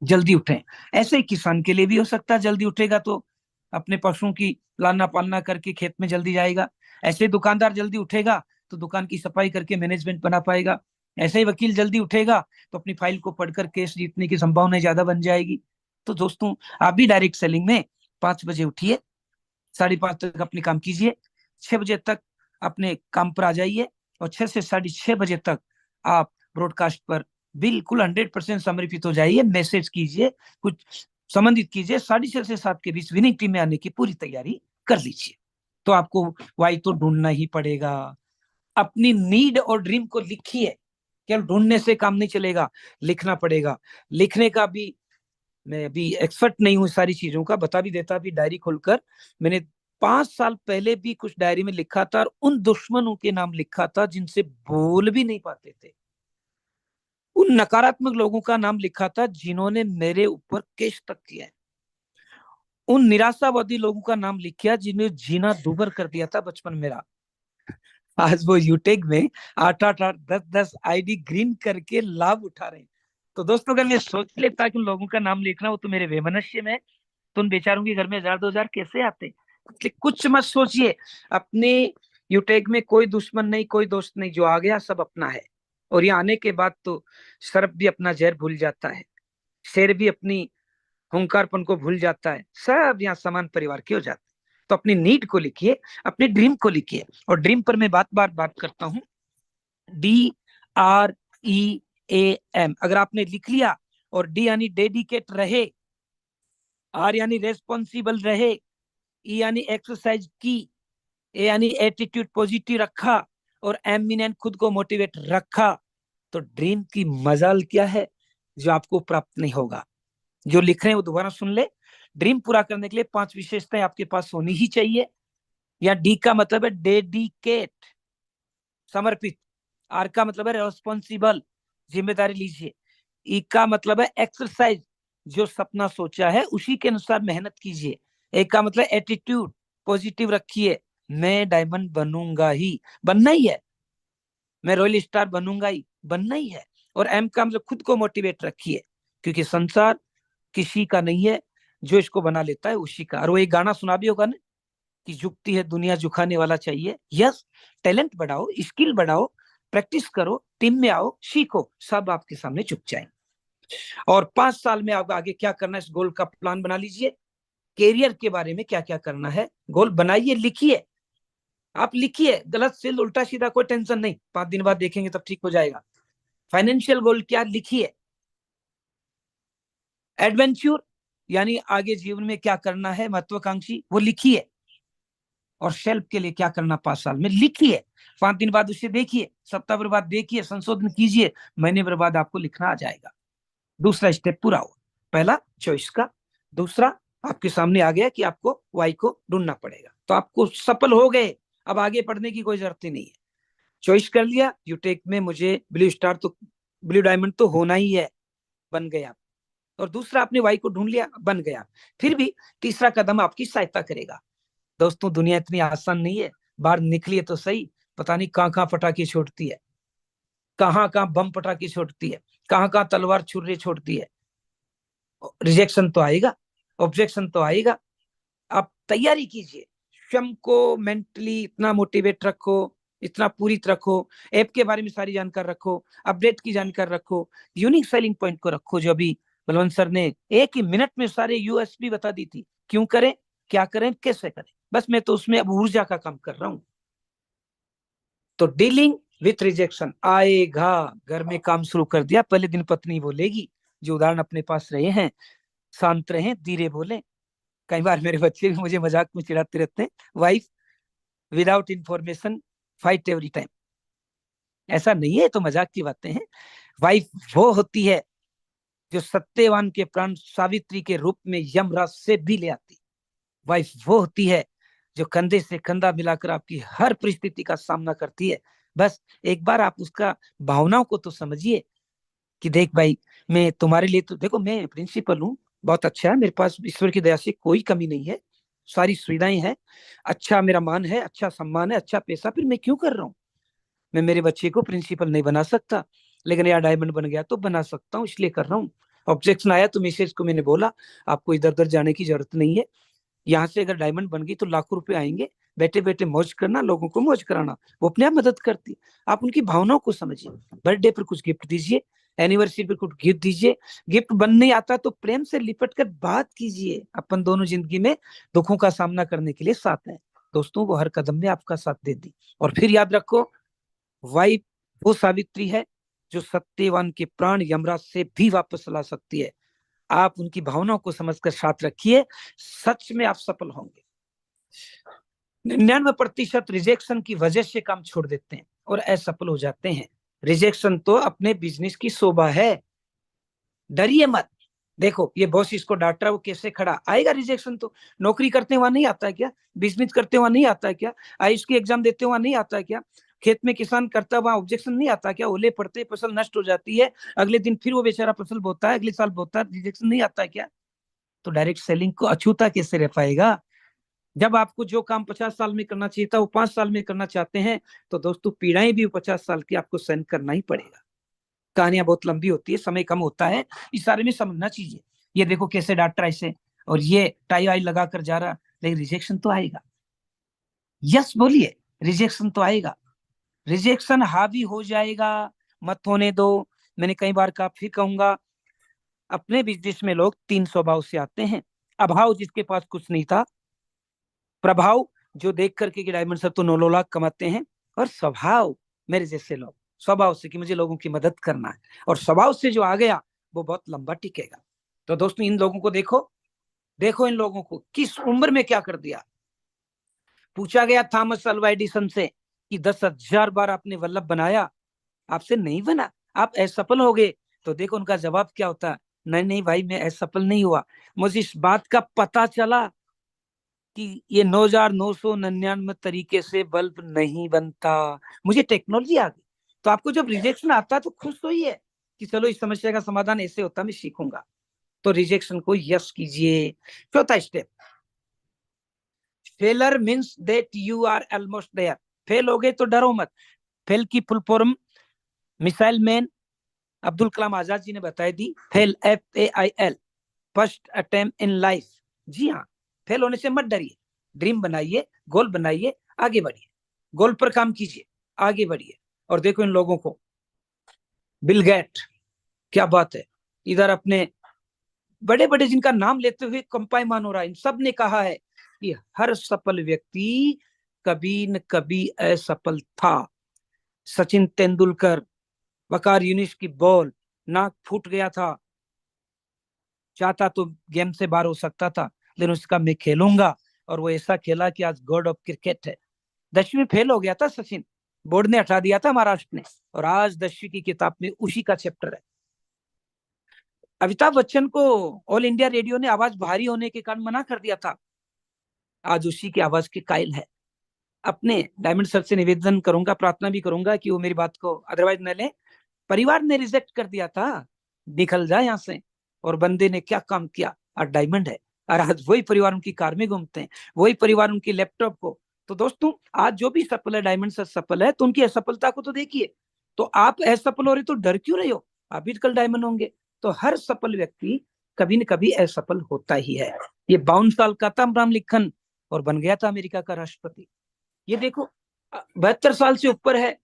जल्दी उठें। ऐसे ही किसान के लिए भी हो सकता है, जल्दी उठेगा तो अपने पशुओं की लालना पालना करके खेत में जल्दी जाएगा। ऐसे ही दुकानदार जल्दी उठेगा तो दुकान की सफाई करके मैनेजमेंट बना पाएगा। ऐसे ही वकील जल्दी उठेगा तो अपनी फाइल को पढ़कर केस जीतने की संभावना ज्यादा बन जाएगी। तो दोस्तों, आप भी डायरेक्ट सेलिंग में 5 बजे उठिए, 5:30 तक अपने काम कीजिए, 6 बजे तक अपने काम पर आ जाइए, और 6 से 6:30 बजे तक आप ब्रॉडकास्ट पर बिल्कुल 100% समर्पित हो जाइए। मैसेज कीजिए, कुछ संबंधित कीजिए। 6:30 से 7 के बीच विनिंग टीम में आने की पूरी तैयारी कर लीजिए। तो आपको वाई तो ढूंढना ही पड़ेगा। अपनी नीड और ड्रीम को लिखिए, केवल ढूंढने से काम नहीं चलेगा, लिखना पड़ेगा। लिखने का भी मैं अभी एक्सपर्ट नहीं हूँ, सारी चीजों का बता भी देता। अभी डायरी खोलकर मैंने 5 साल पहले भी कुछ डायरी में लिखा था, और उन दुश्मनों के नाम लिखा था जिनसे बोल भी नहीं पाते थे। उन नकारात्मक लोगों का नाम लिखा था जिन्होंने मेरे ऊपर केस तक किया है। उन निराशावादी लोगों का नाम लिखा जिन्हें जीना दूभर कर दिया था बचपन मेरा। आज वो यूटेक में 8-8, 10-10 आईडी ग्रीन करके लाभ उठा रहे हैं। तो दोस्तों, अगर मैं सोच लेता कि उन लोगों का नाम लिखना, वो तो मेरे वैमनस्य में, तो उन बेचारों के घर में 1000-2000 कैसे आते। कुछ मत सोचिए। अपने यूटेक में कोई दुश्मन नहीं, कोई दोस्त नहीं। जो आ गया सब अपना है। और ये आने के बाद तो सर्प भी अपना जहर भूल जाता है, शेर भी अपनी हुंकारपन को भूल जाता है। सब यहाँ समान परिवार के हो जाते हैं। तो अपनी नीड को लिखिए, अपने ड्रीम को लिखिए। और ड्रीम पर मैं बात करता हूँ, DREAM। अगर आपने लिख लिया, और डी यानी डेडिकेट रहे, आर यानी रेस्पॉन्सिबल रहे, ई यानी एक्सरसाइज की, ए यानी एटीट्यूड पॉजिटिव रखा, और एम मीन खुद को मोटिवेट रखा, तो ड्रीम की मजाल क्या है जो आपको प्राप्त नहीं होगा। जो लिख रहे हैं वो दोबारा सुन ले। ड्रीम पूरा करने के लिए 5 विशेषताएं आपके पास होनी ही चाहिए। या डी का मतलब है डेडिकेट, समर्पित। आर का मतलब है रेस्पॉन्सिबल, जिम्मेदारी लीजिए। ई का मतलब है एक्सरसाइज, जो सपना सोचा है उसी के अनुसार मेहनत कीजिए। ए का मतलब एटीट्यूड, पॉजिटिव रखिए, मैं डायमंड बनूंगा ही, बनना ही है। मैं रॉयल स्टार बनूंगा ही, बनना ही है। और एम का मतलब खुद को मोटिवेट रखिए, क्योंकि संसार किसी का नहीं है, जो इसको बना लेता है उसी का। और वो एक गाना सुना भी होगा ना, कि झुकती है दुनिया झुकाने वाला चाहिए। यस, टैलेंट बढ़ाओ, स्किल बढ़ाओ, प्रैक्टिस करो, टीम में आओ, सीखो, सब आपके सामने झुक जाएंगे। और 5 साल में आप आगे क्या करना है, इस गोल का प्लान बना लीजिए। कैरियर के बारे में क्या क्या करना है, गोल बनाइए, लिखिए। आप लिखिए, गलत से उल्टा सीधा कोई टेंशन नहीं, 5 दिन बाद देखेंगे तब ठीक हो जाएगा। फाइनेंशियल गोल क्या, लिखिए। एडवेंचर यानी आगे जीवन में क्या करना है, महत्वाकांक्षी, वो लिखिए। और सेल्फ के लिए क्या करना 5 साल में, लिखिए। 5 दिन बाद उसे देखिए, सप्ताह भर बाद देखिए, संशोधन कीजिए, महीने भर बाद आपको लिखना आ जाएगा। दूसरा स्टेप पूरा हुआ। पहला चॉइस का, दूसरा आपके सामने आ गया कि आपको वाई को ढूंढना पड़ेगा। तो आपको सफल हो गए, अब आगे पढ़ने की कोई जरूरत ही नहीं है। चॉइस कर लिया, यूटेक में मुझे ब्लू स्टार तो, ब्लू डायमंड तो होना ही है, बन गए आप। और दूसरा, आपने वाई को ढूंढ लिया, बन गया। फिर भी तीसरा कदम आपकी सहायता करेगा। दोस्तों, दुनिया इतनी आसान नहीं है। बाहर निकलिए तो सही, पता नहीं कहाँ कहाँ पटाखे छोड़ती है, कहाँ कहाँ बम पटाखे छोड़ती है, कहाँ कहाँ तलवार छुर्रे छोड़ती है। रिजेक्शन तो आएगा, ऑब्जेक्शन तो आएगा। आप तैयारी कीजिए, स्वयं को मेंटली इतना मोटिवेट रखो, इतना पूरी रखो, ऐप के बारे में सारी जानकारी रखो, अपडेट की जानकारी रखो, यूनिक सेलिंग पॉइंट को रखो, जो अभी बलवंत सर ने 1 ही मिनट में सारे यूएसपी बता दी थी। क्यों करें, क्या करें, कैसे करें, बस मैं तो उसमें अब ऊर्जा का काम कर रहा हूं। तो डीलिंग विथ रिजेक्शन आएगा। घर में काम शुरू कर दिया, पहले दिन पत्नी बोलेगी, जो उदाहरण अपने पास रहे हैं, शांत रहे, धीरे बोले। कई बार मेरे बच्चे भी मुझे मजाक में चिढ़ाते रहते हैं, wife without information fight every time. ऐसा नहीं है, तो मजाक की बातें हैं। वाइफ वो होती है जो सत्यवान के प्राण सावित्री के रूप में यमराज से भी ले आती। वाइफ वो होती है जो कंधे से कंधा मिलाकर आपकी हर परिस्थिति का सामना करती है। बस एक बार आप उसका भावनाओं को तो समझिए, कि देख भाई, मैं तुम्हारे लिए तो, देखो मैं प्रिंसिपल हूँ, बहुत अच्छा है, मेरे पास ईश्वर की दया से कोई कमी नहीं है, सारी सुविधाएं हैं, अच्छा मेरा मान है, अच्छा सम्मान है, अच्छा पैसा, फिर मैं क्यों कर रहा हूँ? मैं मेरे बच्चे को प्रिंसिपल नहीं बना सकता, लेकिन यार डायमंड बन गया तो बना सकता हूँ, इसलिए कर रहा हूँ। ऑब्जेक्शन आया तो मिसेज को मैंने बोला आपको इधर उधर जाने की जरूरत नहीं है, यहाँ से अगर डायमंड बन गई तो लाखों रुपए आएंगे, बैठे बैठे मौज करना, लोगों को मौज कराना, वो अपने आप मदद करती। आप उनकी भावनाओं को समझिए, बर्थडे पर कुछ गिफ्ट दीजिए, एनिवर्सरी पर कुछ गिफ्ट दीजिए, गिफ्ट बन नहीं आता तो प्रेम से लिपट कर बात कीजिए। अपन दोनों जिंदगी में दुखों का सामना करने के लिए साथ हैं दोस्तों, वो हर कदम में आपका साथ देती। और फिर याद रखो, वाइफ वो सावित्री है जो सत्यवान के प्राण यमराज से भी वापस ला सकती है। आप उनकी भावनाओं को समझकर साथ रखिए, सच में आप सफल होंगे। 99% रिजेक्शन की वजह से काम छोड़ देते हैं और असफल हो जाते हैं। रिजेक्शन तो अपने बिजनेस की शोभा है, डरिए मत। देखो ये बॉस इसको डांट रहा है, वो कैसे खड़ा, आएगा रिजेक्शन तो। नौकरी करते हुआ नहीं आता है क्या? बिजनेस करते हुआ नहीं आता है क्या? आयुष की एग्जाम देते हुआ नहीं आता है क्या? खेत में किसान करता हुआ ऑब्जेक्शन नहीं आता क्या? ओले पड़ते, फसल नष्ट हो जाती है, अगले दिन फिर वो बेचारा फसल बोता है, अगले साल बोता है, रिजेक्शन नहीं आता है क्या? तो डायरेक्ट सेलिंग को अछूता कैसे रह पाएगा? जब आपको जो काम 50 साल में करना चाहिए था वो 5 साल में करना चाहते हैं, तो दोस्तों पीड़ाएं भी 50 साल की आपको सहन करना ही पड़ेगा। कहानियां बहुत लंबी होती है, समय कम होता है, इस बारे में समझना चाहिए। ये देखो कैसे डांट रहा इसे, और ये टाई वाई लगा कर जा रहा, लेकिन रिजेक्शन तो आएगा। यस बोलिए, रिजेक्शन तो आएगा, रिजेक्शन हावी हो जाएगा, मत होने दो। मैंने कई बार कहा, फिर कहूंगा, अपने बिजनेस में लोग 3 स्वभाव से आते हैं। अभाव जिसके पास कुछ नहीं था, प्रभाव जो देख करके कि डायमंड सर तो 9 लाख कमाते हैं, और स्वभाव मेरे जैसे लोग, स्वभाव से कि मुझे लोगों की मदद करना है, और स्वभाव से जो आ गया वो बहुत लंबा टिकेगा। तो दोस्तों इन लोगों को देखो, देखो इन लोगों को किस उम्र में क्या कर दिया। पूछा गया थॉमस अल्वा एडिसन से कि 10,000 बार आपने बल्ब बनाया, आपसे नहीं बना, आप असफल हो गए। तो देखो उनका जवाब क्या होता है, नहीं नहीं भाई मैं असफल नहीं हुआ, मुझे इस बात का पता चला कि ये 9,999 तरीके से बल्ब नहीं बनता, मुझे टेक्नोलॉजी आ गई। तो आपको जब रिजेक्शन आता है तो खुश तो ही है कि चलो इस समस्या का समाधान ऐसे होता, मैं सीखूंगा। तो रिजेक्शन को यस कीजिए। चौथा step, failure means that you are almost there. Fail हो गए तो डरो मत। फेल की full form missile man Abdul Kalam Azad ji ने बताई दी, fail FAIL, first attempt in life. जी हाँ, फेल होने से मत डरिए, ड्रीम बनाइए, गोल बनाइए, आगे बढ़िए, गोल पर काम कीजिए, आगे बढ़िए। और देखो इन लोगों को, बिल गेट, क्या बात है, इधर अपने बड़े बड़े जिनका नाम लेते हुए कंपायमान हो रहा है, इन सब ने कहा है कि हर सफल व्यक्ति कभी न कभी असफल था। सचिन तेंदुलकर, वकार यूनिस की बॉल, नाक फूट गया था, चाहता तो गेम से बाहर हो सकता था, लेकिन उसका मैं खेलूंगा, और वो ऐसा खेला कि आज गॉड ऑफ क्रिकेट है। 10वीं में फेल हो गया था सचिन, बोर्ड ने हटा दिया था महाराष्ट्र ने, और आज 10वीं की किताब में उसी का चैप्टर है। अमिताभ बच्चन को ऑल इंडिया रेडियो ने आवाज भारी होने के कारण मना कर दिया था, आज उसी की आवाज के कायल है। अपने डायमंड सर से निवेदन करूंगा, प्रार्थना भी करूंगा कि वो मेरी बात को अदरवाइज न ले। परिवार ने रिजेक्ट कर दिया था, निकल जाए यहाँ से, और बंदे ने क्या काम किया, आज डायमंड है, और आज वही परिवार उनकी कार में घूमते हैं, वही परिवार उनकी लैपटॉप को। तो दोस्तों आज जो भी सफल है, डायमंड सर सफल है, तो उनकी असफलता को तो देखिए। तो आप असफल हो रहे तो डर क्यों रहे हो, आप भी कल डायमंड होंगे। तो हर सफल व्यक्ति कभी न कभी असफल होता ही है। ये 52 साल का था अब्राहम लिंकन, और बन गया था अमेरिका का राष्ट्रपति। ये देखो 72 साल से ऊपर है,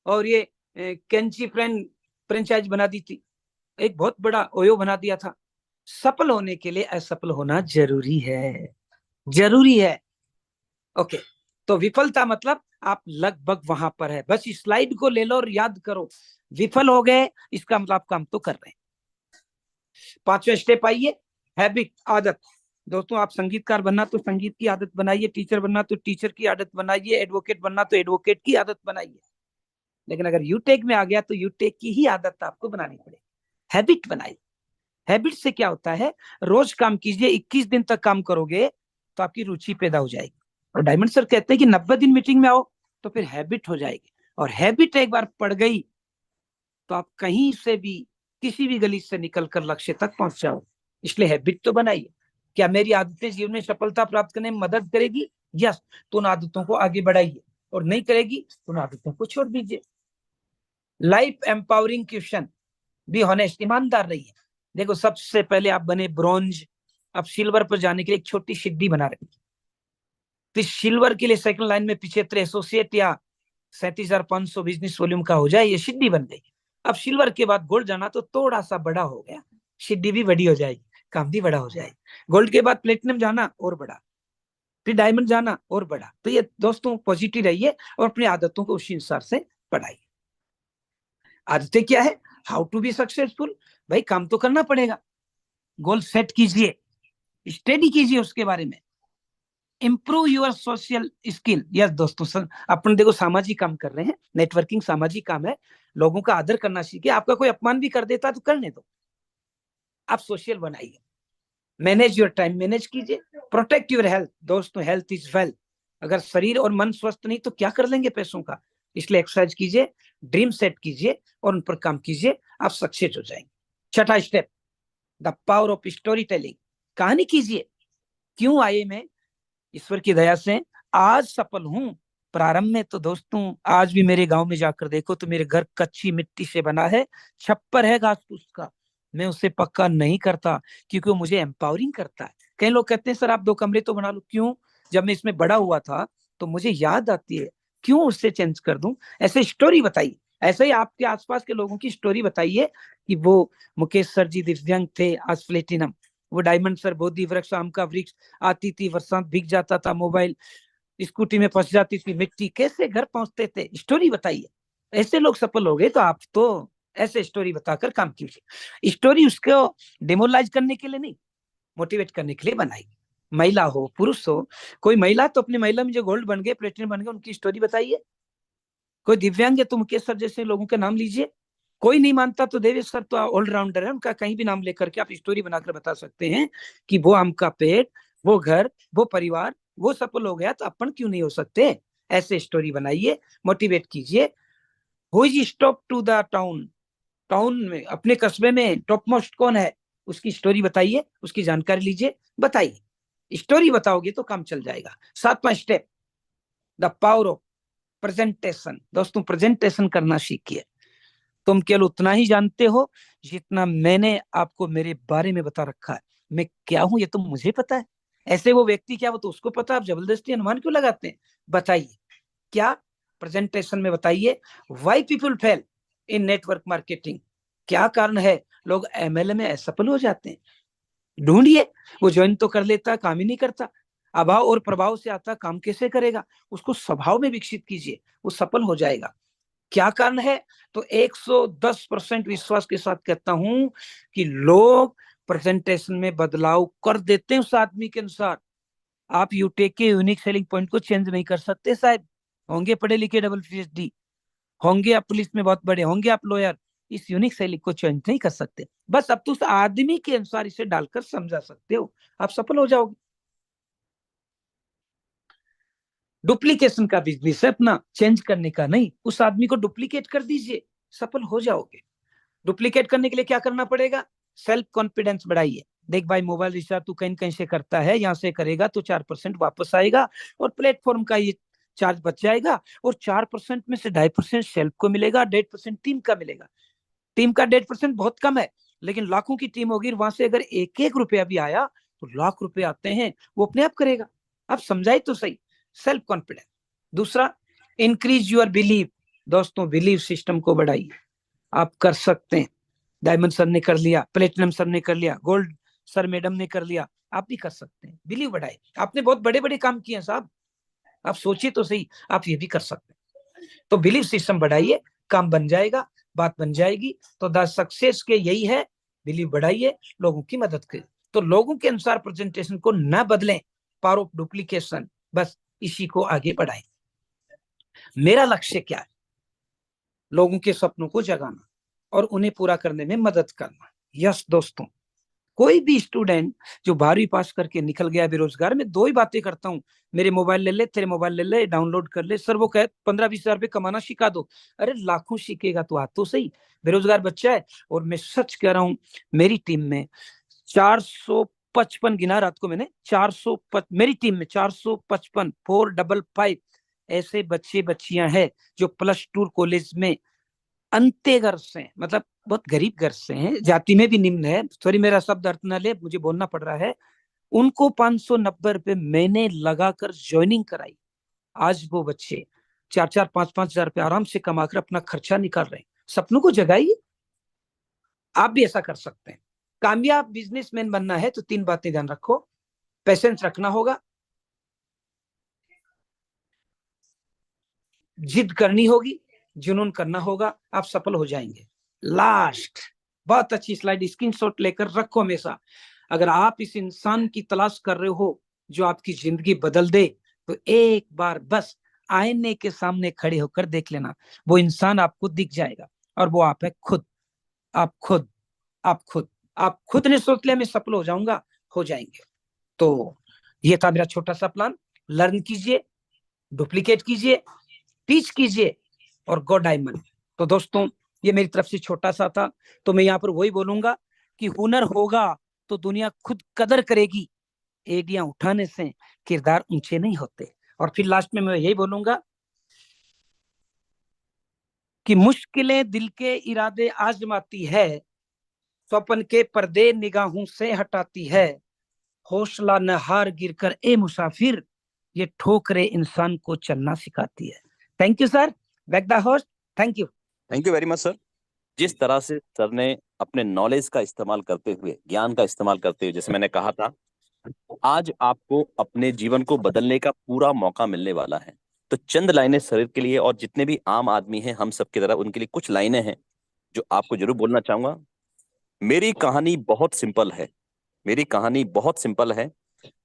और ये कैंची फ्रेंचाइज बना दी थी, एक बहुत बड़ा ओयो बना दिया था। सफल होने के लिए असफल होना जरूरी है, जरूरी है। ओके, तो विफलता मतलब आप लगभग वहां पर है, बस इस स्लाइड को ले लो और याद करो, विफल हो गए इसका मतलब आप काम तो कर रहे हैं। 5वां स्टेप आइए, हैबिट, आदत। दोस्तों आप संगीतकार बनना तो संगीत की आदत बनाइए, टीचर बनना तो टीचर की आदत बनाइए, एडवोकेट बनना तो एडवोकेट की आदत बनाइए। लेकिन अगर यूटेक में आ गया तो यूटेक की ही आदत आपको बनानी पड़ेगी, हैबिट बनाइए। हैबिट से क्या होता है, रोज काम कीजिए, 21 दिन तक काम करोगे तो आपकी रुचि पैदा हो जाएगी। और डायमंड सर कहते हैं कि 90 दिन मीटिंग में आओ तो फिर हैबिट हो जाएगी, और हैबिट एक बार पड़ गई तो आप कहीं से भी किसी भी गली से निकलकर लक्ष्य तक पहुंच जाओ। इसलिए हैबिट तो बनाइए। क्या मेरी आदतें जीवन में सफलता प्राप्त करने में मदद करेगी? यस, तो उन आदतों को आगे बढ़ाइए, और नहीं करेगी तो उन आदतों को छोड़ दीजिए। Life empowering question, be honest, ईमानदार रहिए। देखो, सबसे पहले आप बने ब्रॉन्ज, अब सिल्वर पर जाने के लिए एक छोटी सिद्धि बना रही, तो सिल्वर के लिए सेकंड लाइन में 75 एसोसिएट या 37,500 बिजनेस वॉल्यूम का हो जाए, ये सिद्धि बन गई। अब सिल्वर के बाद गोल्ड जाना तो थोड़ा सा बड़ा हो गया, सिद्धि भी बड़ी हो जाएगी, काम भी बड़ा हो जाएगा। गोल्ड के बाद प्लेटिनम जाना और बड़ा, फिर डायमंड जाना और बड़ा। तो ये दोस्तों पॉजिटिव रहिए और अपनी आदतों को उसी अनुसार से बढ़ाइए। आदतें क्या है? हाउ टू बी सक्सेसफुल, भाई काम तो करना पड़ेगा, गोल सेट कीजिए, स्टडी कीजिए उसके बारे में। Improve your social skill, yes दोस्तों, अपन देखो सामाजिक काम कर रहे हैं, नेटवर्किंग सामाजिक काम है, लोगों का आदर करना सीखिए। आपका कोई अपमान भी कर देता तो करने दो, आप सोशल बनाइए। मैनेज योर टाइम, मैनेज कीजिए। प्रोटेक्ट योर हेल्थ, दोस्तों हेल्थ इज वेल्थ, अगर शरीर और मन स्वस्थ नहीं तो क्या कर लेंगे पैसों का, इसलिए एक्सरसाइज कीजिए, ड्रीम सेट कीजिए और उन पर काम कीजिए, आप सक्सेस हो जाएंगे। छठा step, the power of story telling, कहानी कीजिए। क्यों आए मैं? ईश्वर की दया से आज सफल हूं। प्रारंभ में तो दोस्तों, आज भी मेरे गांव में जाकर देखो तो मेरे घर कच्ची मिट्टी से बना है, छप्पर है घास फूस का, मैं उसे पक्का नहीं करता क्योंकि वो मुझे एम्पावरिंग करता है। कई लोग कहते हैं सर आप 2 कमरे तो बना लो, क्यों? जब मैं इसमें बड़ा हुआ था तो मुझे याद आती है, क्यों उससे चेंज कर दूं? ऐसे स्टोरी बताइए, ऐसे ही आपके आसपास के लोगों की स्टोरी बताइए कि वो मुकेश सर जी दिव्यांग थे, आज प्लेटिनम, वो डायमंड सर बोधि वृक्ष, आम का वृक्ष, आती थी बरसात भीग जाता था, मोबाइल स्कूटी में फंस जाती थी मिट्टी, कैसे घर पहुंचते थे, स्टोरी बताइए। ऐसे लोग सफल हो गए, तो आप तो ऐसे स्टोरी बताकर काम कीजिए। स्टोरी उसको डिमोरलाइज करने के लिए नहीं, मोटिवेट करने के लिए बनाई। महिला हो पुरुष हो, कोई महिला तो अपनी महिला में जो गोल्ड बन गए, प्लेटिनम बन गए, उनकी स्टोरी बताइए। कोई दिव्यांग है तो मुकेश सर जैसे लोगों के नाम लीजिए। कोई नहीं मानता तो देवेश सर तो ऑलराउंडर है, उनका कहीं भी नाम लेकर के आप स्टोरी बनाकर बता सकते हैं कि वो आम का पेड़, वो घर, वो परिवार, वो सफल हो गया तो अपन क्यों नहीं हो सकते? ऐसे स्टोरी बनाइए, मोटिवेट कीजिए। Who is stop to the town, town में अपने कस्बे में टॉप मोस्ट कौन है, उसकी स्टोरी बताइए, उसकी जानकारी लीजिए, बताइए। स्टोरी बताओगे तो काम चल जाएगा। 7वां step, the power of presentation, दोस्तों प्रेजेंटेशन करना सीखिए। तुम केवल उतना ही जानते हो जितना मैंने आपको मेरे बारे में बता रखा है। मैं क्या हूं ये तो मुझे पता है, ऐसे वो व्यक्ति क्या वो तो उसको पता है, आप जबरदस्ती अनुमान क्यों लगाते हैं? बताइए क्या, प्रेजेंटेशन में बताइए। Why people fail in network marketing, क्या कारण है लोग एमएलए में असफल हो जाते हैं? ढूंढिए। वो ज्वाइन तो कर लेता, काम ही नहीं करता, अभाव और प्रभाव से आता, काम कैसे करेगा? उसको स्वभाव में विकसित कीजिए, वो सफल हो जाएगा। क्या कारण है? तो 110% विश्वास के साथ कहता हूं कि लोग प्रेजेंटेशन में बदलाव कर देते हैं उस आदमी के अनुसार। आप यूटेक के यूनिक सेलिंग पॉइंट को चेंज नहीं कर सकते साहब, होंगे पढ़े लिखे डबल पीएचडी, होंगे आप पुलिस में बहुत बड़े, होंगे आप लॉयर, इस यूनिक सेलिंग को चेंज नहीं कर सकते। बस अब तो उस आदमी के अनुसार इसे डालकर समझा सकते हो, आप सफल हो जाओगे। डुप्लीकेशन का बिजनेस है अपना, चेंज करने का नहीं। उस आदमी को डुप्लीकेट कर दीजिए, सफल हो जाओगे। डुप्लीकेट करने के लिए क्या करना पड़ेगा? सेल्फ कॉन्फिडेंस बढ़ाइए। देख भाई, मोबाइल रिचार्ज तू कहीं कहीं से करता है, यहाँ से करेगा तो 4% वापस आएगा और प्लेटफॉर्म का ये चार्ज बच जाएगा, और 4% में से 2.5% सेल्फ को मिलेगा, 1.5% टीम का मिलेगा। टीम का 1.5% बहुत कम है, लेकिन लाखों की टीम होगी, वहां से अगर 1-1 रुपया भी आया तो लाख रुपए आते हैं, वो अपने आप करेगा। आप समझाए तो सही, सेल्फ कॉन्फिडेंस। दूसरा, इंक्रीज योर बिलीव, दोस्तों बिलीव सिस्टम को बढ़ाइए। आप कर सकते हैं, डायमंड सर ने कर लिया, प्लेटिनम सर ने कर लिया, गोल्ड सर मैडम ने कर लिया, आप भी कर सकते हैं। बिलीव बढ़ाए, आपने बहुत बड़े बड़े काम किए हैं साहब, आप सोचिए तो सही, आप ये भी कर सकते हैं। तो बिलीव सिस्टम बढ़ाइए, काम बन जाएगा, बात बन जाएगी। तो द सक्सेस के यही है, बिलीव बढ़ाइए, लोगों की मदद करिए। तो लोगों के अनुसार प्रेजेंटेशन को न बदलें, पावर ऑफ डुप्लीकेशन, बस इसी को आगे बढ़ाएं। मेरा लक्ष्य क्या है? लोगों के सपनों को जगाना और उन्हें पूरा करने में मदद करना। यस दोस्तों, कोई भी स्टूडेंट जो 12वीं पास करके निकल गया बेरोजगार, में 2 ही बातें करता हूँ, मेरे मोबाइल ले ले, तेरे मोबाइल ले ले, डाउनलोड कर ले। सर वो कहे 15-20 हजार रुपये कमाना सिखा दो, अरे लाखों सीखेगा तो आ तो सही। बेरोजगार बच्चा है, और मैं सच कह रहा हूँ, मेरी टीम में 400 455 गिना रात को मैंने, 455 मेरी टीम में, 455 455 ऐसे बच्चे बच्चियां हैं जो +2 कॉलेज में अंत्य घर से, मतलब बहुत गरीब घर से हैं, जाति में भी निम्न है, सॉरी मेरा शब्द अर्थ न ले, मुझे बोलना पड़ रहा है। उनको 590 रुपए महीने लगाकर ज्वाइनिंग कराई। आज वो बच्चे 4-4 5-5 हजार रुपए आराम से कमाकर अपना खर्चा निकाल रहे हैं। सपनों को जगाइए, आप भी ऐसा कर सकते हैं। कामयाब बिजनेसमैन बनना है तो 3 बातें ध्यान रखो। पेशेंस रखना होगा, जिद करनी होगी, जुनून करना होगा, आप सफल हो जाएंगे। लास्ट, बहुत अच्छी स्लाइड, स्क्रीनशॉट लेकर रखो हमेशा। अगर आप इस इंसान की तलाश कर रहे हो जो आपकी जिंदगी बदल दे, तो एक बार बस आईने के सामने खड़े होकर देख लेना, वो इंसान आपको दिख जाएगा, और वो आप है खुद। आप खुद, आप खुद, आप खुद ने सोच लिया मैं सफल हो जाऊंगा, हो जाएंगे। तो ये था मेरा छोटा सा प्लान। लर्न कीजिए, डुप्लीकेट कीजिए, टीच कीजिए और गो डायमंड। तो दोस्तों, ये मेरी तरफ से छोटा सा था। तो मैं यहाँ पर वही बोलूंगा कि हुनर होगा तो दुनिया खुद कदर करेगी। एडियां उठाने से किरदार ऊंचे नहीं होते। और फिर लास्ट में मैं यही बोलूंगा कि मुश्किलें दिल के इरादे आजमाती है, स्वप्न के पर्दे निगाहों से हटाती है, हौसला न हार गिरकर ए मुसाफिर, ये ठोकरे इंसान को चलना सिखाती है। Thank you sir, back the host, thank you. Thank you very much sir. जिस तरह से सर ने अपने नॉलेज का इस्तेमाल करते हुए, ज्ञान का इस्तेमाल करते हुए, जैसे मैंने कहा था, आज आपको अपने जीवन को बदलने का पूरा मौका मिलने वाला है। तो चंद लाइनें शरीर के लिए, और जितने भी आम आदमी हैं हम सब की तरह, उनके लिए कुछ लाइनें हैं जो आपको जरूर बोलना चाहूंगा। मेरी कहानी बहुत सिंपल है, मेरी कहानी बहुत सिंपल है।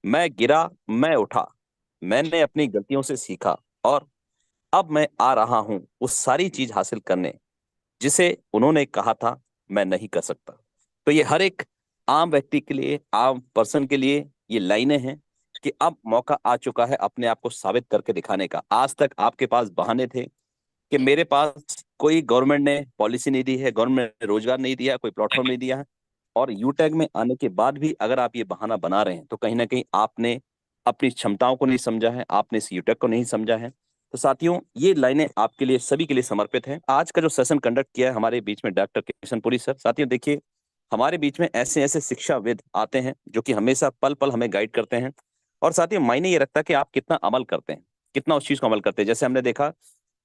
मैं गिरा, मैं उठा, मैंने अपनी गलतियों से सीखा, और अब मैं आ रहा हूं उस सारी चीज हासिल करने जिसे उन्होंने कहा था मैं नहीं कर सकता। तो ये हर एक आम व्यक्ति के लिए, आम पर्सन के लिए ये लाइनें हैं कि अब मौका आ चुका है अपने आप को साबित करके दिखाने का। आज तक आपके पास बहाने थे कि मेरे पास कोई गवर्नमेंट ने पॉलिसी नहीं दी है, गवर्नमेंट ने रोजगार नहीं दिया, कोई प्लेटफॉर्म नहीं दिया है, और यूटैग में आने के बाद भी अगर आप ये बहाना बना रहे हैं तो कहीं ना कहीं आपने अपनी क्षमताओं को नहीं समझा है, आपने इस यूटैग को नहीं समझा है। तो साथियों, ये लाइनें आपके लिए, सभी के लिए समर्पित है। आज का जो सेशन कंडक्ट किया है हमारे बीच में डॉक्टर किशनपुरी सर। साथियों देखिए, हमारे बीच में ऐसे ऐसे शिक्षाविद आते हैं जो कि हमेशा पल पल हमें गाइड करते हैं। और साथियों, मायने ये रखता है कि आप कितना अमल करते हैं, कितना उस चीज को अमल करते हैं। जैसे हमने देखा,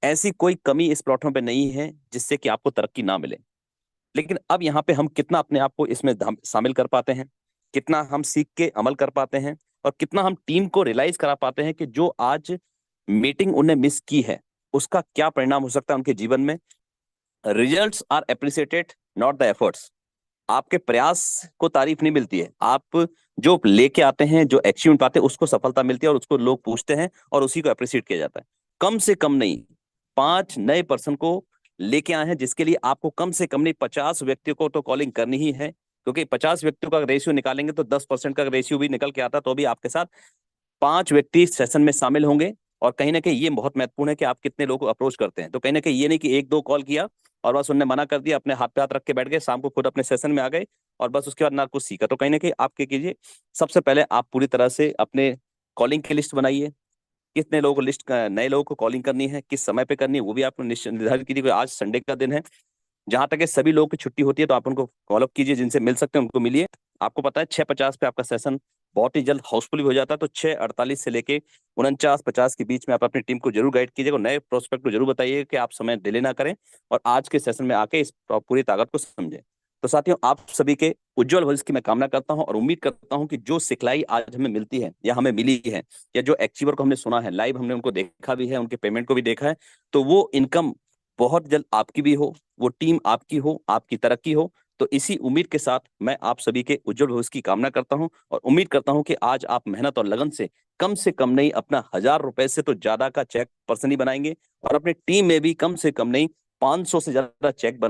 ऐसी कोई कमी इस प्लेटफॉर्म पे नहीं है जिससे कि आपको तरक्की ना मिले, लेकिन अब यहाँ पे हम कितना अपने आप को इसमें शामिल कर पाते हैं, कितना हम सीख के अमल कर पाते हैं, और कितना हम टीम को रियलाइज करा पाते हैं कि जो आज मीटिंग उन्हें मिस की है उसका क्या परिणाम हो सकता है उनके जीवन में। Results are appreciated, not the efforts. आपके प्रयास को तारीफ नहीं मिलती है, आप जो लेके आते हैं, जो अचीवमेंट पाते हैं, उसको सफलता मिलती है और उसको लोग पूछते हैं और उसी को अप्रिशिएट किया जाता है। कम से कम नहीं, 5 नए पर्सन को लेके आए हैं जिसके लिए आपको कम से कम नहीं 50 व्यक्तियों को तो कॉलिंग करनी ही है, क्योंकि 50 व्यक्तियों का रेशियो निकालेंगे तो 10% का रेशियो भी निकल के आता, तो भी आपके साथ 5 व्यक्ति सेशन में शामिल होंगे। और कहीं ना कहीं ये बहुत महत्वपूर्ण है कि आप कितने लोगों को अप्रोच करते हैं। तो कहीं ना कहीं ये नहीं कि 1-2 कॉल किया और बस उनने मना कर दिया, अपने हाथ पे हाथ रख के बैठ गए, शाम को खुद अपने सेशन में आ गए और बस उसके बाद ना कुछ सीखा। तो कहीं ना कहीं आप क्या कीजिए, सबसे पहले आप पूरी तरह से अपने कॉलिंग की लिस्ट बनाइए, कितने लोगों को लिस्ट, नए लोगों को कॉलिंग करनी है, किस समय पे करनी है, वो भी आपको निर्धारित कीजिए। आज संडे का दिन है, जहां तक है सभी लोगों की छुट्टी होती है, तो आप उनको कॉल अप कीजिए, जिनसे मिल सकते हैं उनको मिलिए। आपको पता है 6:50 पे आपका सेशन बहुत ही जल्द हाउसफुल भी हो जाता है, तो 6:48 से लेके 49:50 के बीच में आप अपनी टीम को जरूर गाइड कीजिएगा, नए प्रोस्पेक्ट को जरूर बताइए कि आप समय डिले ना करें और आज के सेशन में आके इस पूरी ताकत को समझें। तो साथियों, आप सभी के उज्जवल भविष्य की मैं कामना करता हूं और उम्मीद करता हूं कि जो सिखलाई आज हमें मिलती है या हमें मिली है, या जो अचीवर को हमने सुना है, लाइव हमने उनको देखा भी है, उनके पेमेंट को भी देखा है, तो वो इनकम बहुत जल्द आपकी भी हो, वो टीम आपकी हो, आपकी तरक्की हो। तो इसी उम्मीद के साथ मैं आप सभी के उज्जवल भविष्य की कामना करता हूं और उम्मीद करता हूं कि आज आप मेहनत और लगन से कम नहीं, अपना 1000 रुपए से तो ज्यादा का चेक पर्सनली बनाएंगे और अपनी टीम में भी कम से कम नहीं 500 से ज्यादा चेक